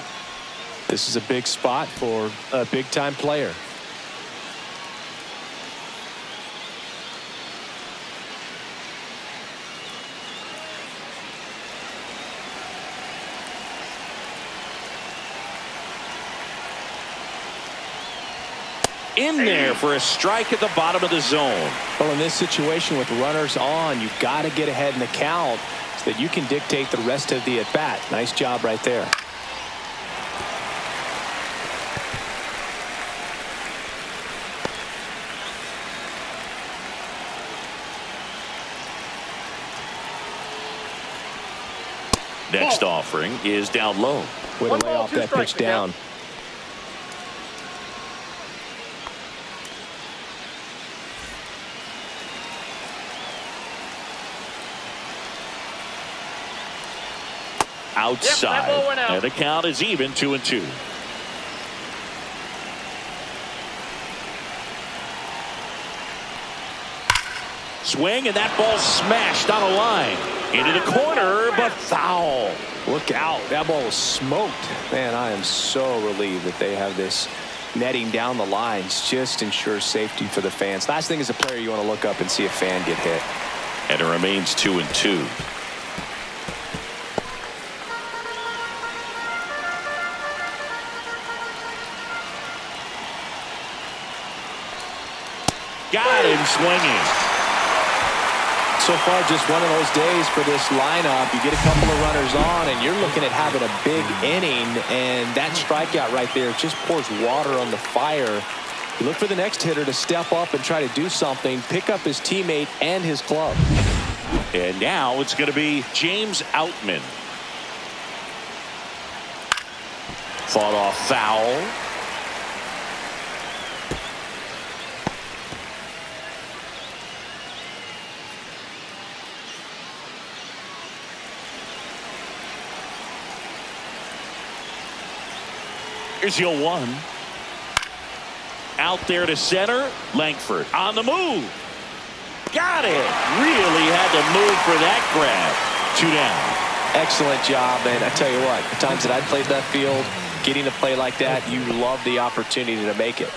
This is a big spot for a big-time player. In there for a strike at the bottom of the zone. Well, in this situation with runners on, you've got to get ahead in the count so that you can dictate the rest of the at-bat. Nice job right there. Next offering is down low. Way to lay off that pitch down. Outside. And the count is even 2-2. Swing, and that ball smashed on a line. Into the corner, but foul. Look out. That ball was smoked. Man, I am so relieved that they have this netting down the lines. Just ensures safety for the fans. Last thing as a player, you want to look up and see a fan get hit. And it remains 2-2. Got him swinging. So far, just one of those days for this lineup. You get a couple of runners on, and you're looking at having a big inning, and that strikeout right there just pours water on the fire. You look for the next hitter to step up and try to do something, pick up his teammate and his glove. And now it's going to be James Outman. Fought off foul. Here's your 1. Out there to center. Langford on the move. Got it. Really had to move for that grab. 2 down. Excellent job. And I tell you what, the times that I played left field, getting to play like that, you love the opportunity to make it.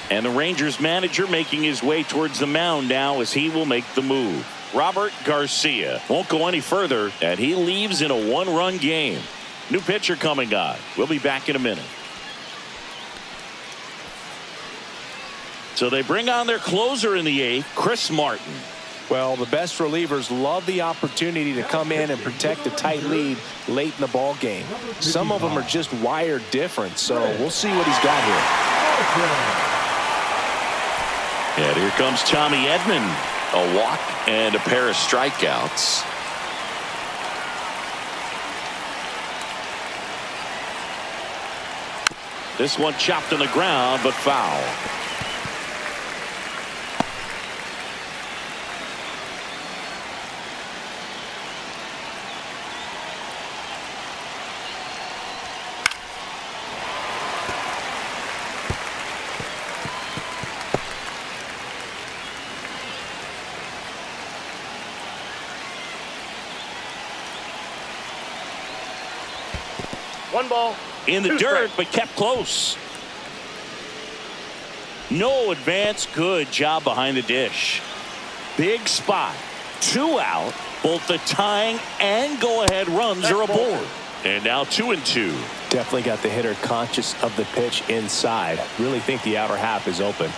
And the Rangers manager making his way towards the mound now as he will make the move. Robert Garcia won't go any further, and he leaves in a 1-run game. New pitcher coming on. We'll be back in a minute. So they bring on their closer in the 8th, Chris Martin. Well, the best relievers love the opportunity to come in and protect a tight lead late in the ball game. Some of them are just wired different, so we'll see what he's got here. And here comes Tommy Edman. A walk and a pair of strikeouts. This one chopped on the ground, but foul. One ball. In the 2 dirt, strikes. but kept close. No advance. Good job behind the dish. Big spot. 2 out. Both the tying and go-ahead runs are aboard. And now 2-2. Definitely got the hitter conscious of the pitch inside. Really think the outer half is open.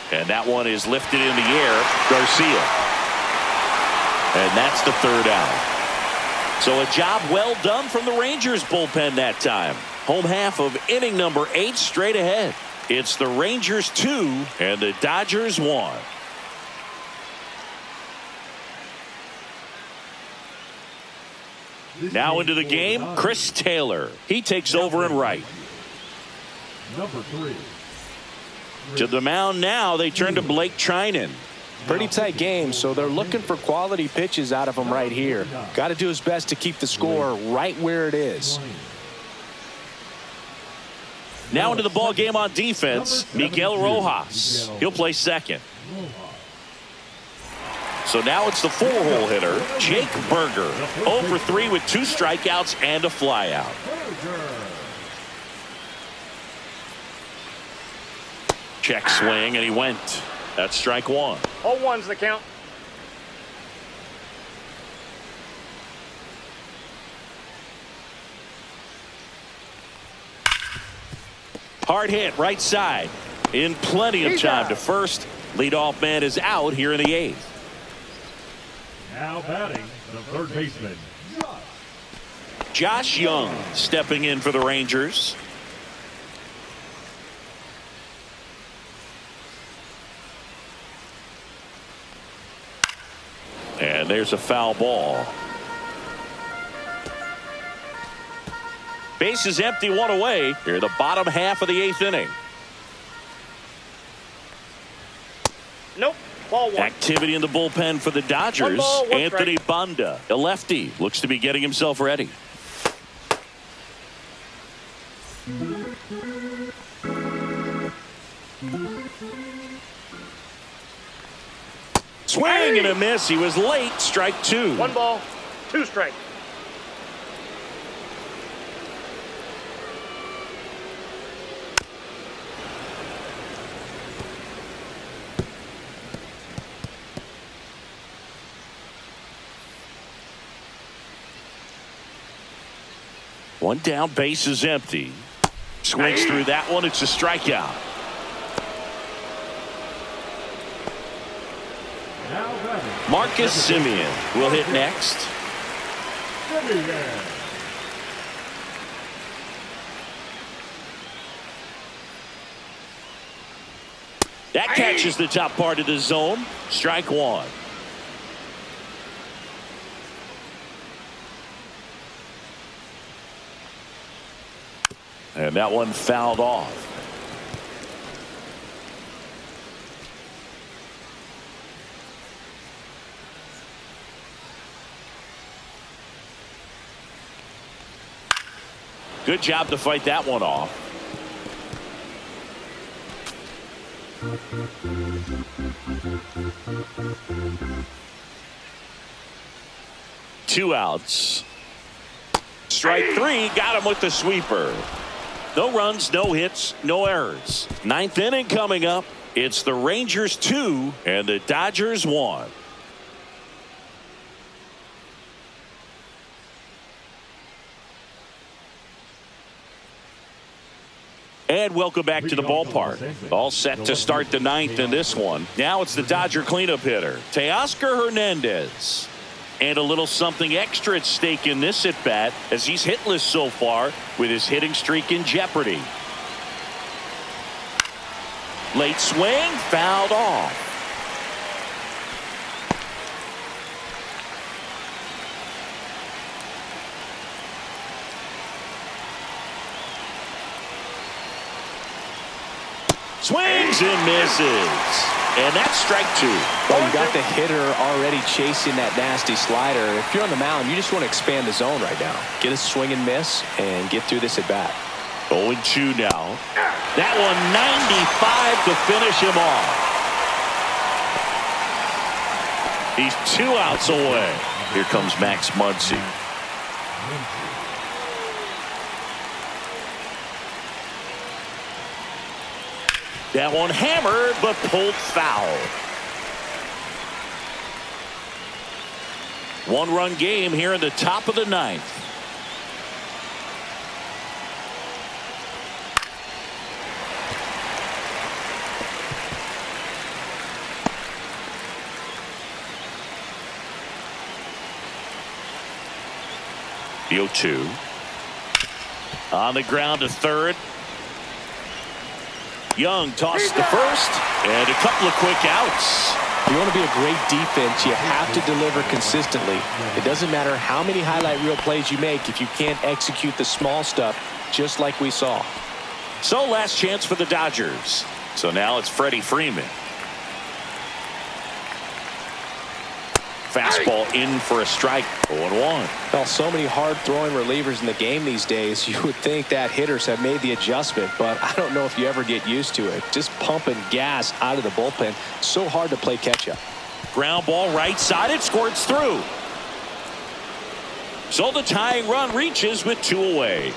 And that one is lifted in the air. Garcia. And that's the third out. So a job well done from the Rangers bullpen that time. Home half of inning number 8 straight ahead. It's the Rangers 2 and the Dodgers 1. Now into the game, Chris Taylor. He takes over in right. Number 3. To the mound now, they turn to Blake Trinan. Pretty tight game, so they're looking for quality pitches out of him right here. Got to do his best to keep the score right where it is. Now into the ball game on defense, Miguel Rojas. He'll play second. So now it's the 4-hole hitter, Jake Berger. 0 for 3 with 2 strikeouts and a flyout. Check swing, and he went. That's strike 1. 0-1's the count. Hard hit right side. In plenty of time to first. Leadoff man is out here in the 8th. Now batting, the third baseman, Josh Young stepping in for the Rangers. And there's a foul ball. Base is empty, 1 away. Here the bottom half of the 8th inning. Nope. Ball 1. Activity in the bullpen for the Dodgers. 1 ball, 1 Anthony strike. Banda, a lefty, looks to be getting himself ready. Swing and a miss. He was late. Strike 2. 1 ball, 2 strike. One down, base is empty. Swings through that one. It's a strikeout. now batting, Marcus Simeon will hit next. Simeon. That catches the top part of the zone. Strike 1. And that one fouled off. Good job to fight that one off. Two outs. Strike 3. Got him with the sweeper. No runs, no hits, no errors. 9th inning coming up. It's the Rangers 2 and the Dodgers 1. And welcome back to the ballpark. All set to start the 9th in this one. Now it's the Dodger cleanup hitter, Teoscar Hernandez. And a little something extra at stake in this at-bat as he's hitless so far with his hitting streak in jeopardy. Late swing, fouled off. Swings and misses. And that's strike 2. Well, you got the hitter already chasing that nasty slider. If you're on the mound, you just want to expand the zone right now. Get a swing and miss and get through this at bat. 0-2 now. That one 95 to finish him off. He's 2 outs away. Here comes Max Muncy. That one hammered but pulled foul. 1-run game here in the top of the 9th. 0-2. On the ground to third. Young tosses to first, and a couple of quick outs. If you want to be a great defense, you have to deliver consistently. It doesn't matter how many highlight reel plays you make if you can't execute the small stuff, just like we saw. So last chance for the Dodgers. So now it's Freddie Freeman. Fastball in for a strike. 0-1. Well, so many hard-throwing relievers in the game these days, you would think that hitters have made the adjustment, but I don't know if you ever get used to it. Just pumping gas out of the bullpen. So hard to play catch-up. Ground ball right side. It squirts through. So the tying run reaches with 2 away.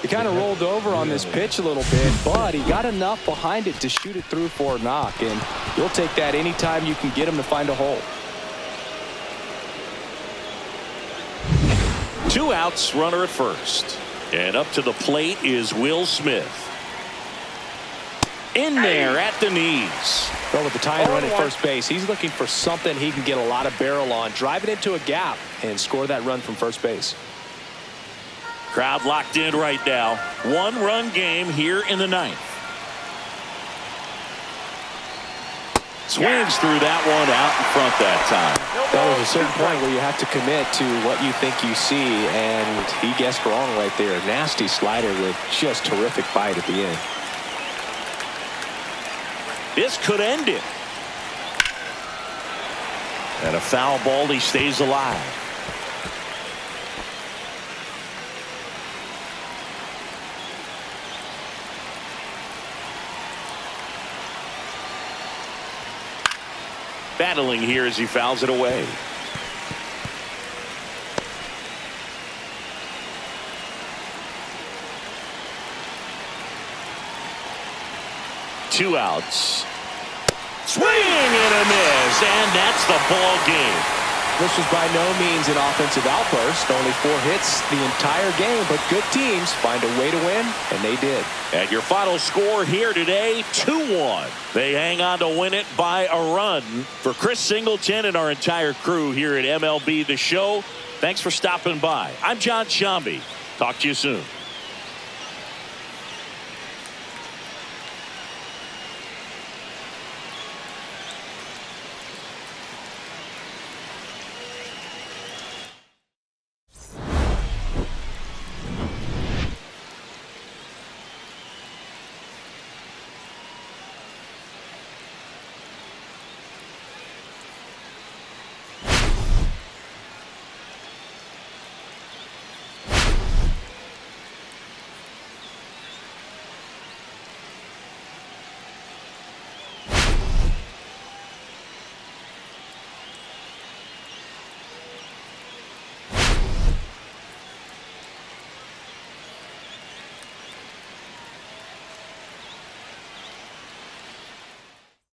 He kind of rolled over on this pitch a little bit, but he got enough behind it to shoot it through for a knock, and you'll take that anytime you can get him to find a hole. 2 outs, runner at first. And up to the plate is Will Smith. In there at the knees. Well, with the tying run at first base, he's looking for something he can get a lot of barrel on, drive it into a gap, and score that run from first base. Crowd locked in right now. 1-run game here in the 9th. Swings through that one out in front that time. There's a certain point where you have to commit to what you think you see, and he guessed wrong right there. Nasty slider with just terrific bite at the end. This could end it. And a foul ball, he stays alive. Battling here as he fouls it away. Two outs. Swing and a miss, and that's the ball game. This was by no means an offensive outburst. Only 4 hits the entire game, but good teams find a way to win, and they did. And your final score here today, 2-1. They hang on to win it by a run. For Chris Singleton and our entire crew here at MLB The Show, thanks for stopping by. I'm John Shambi. Talk to you soon.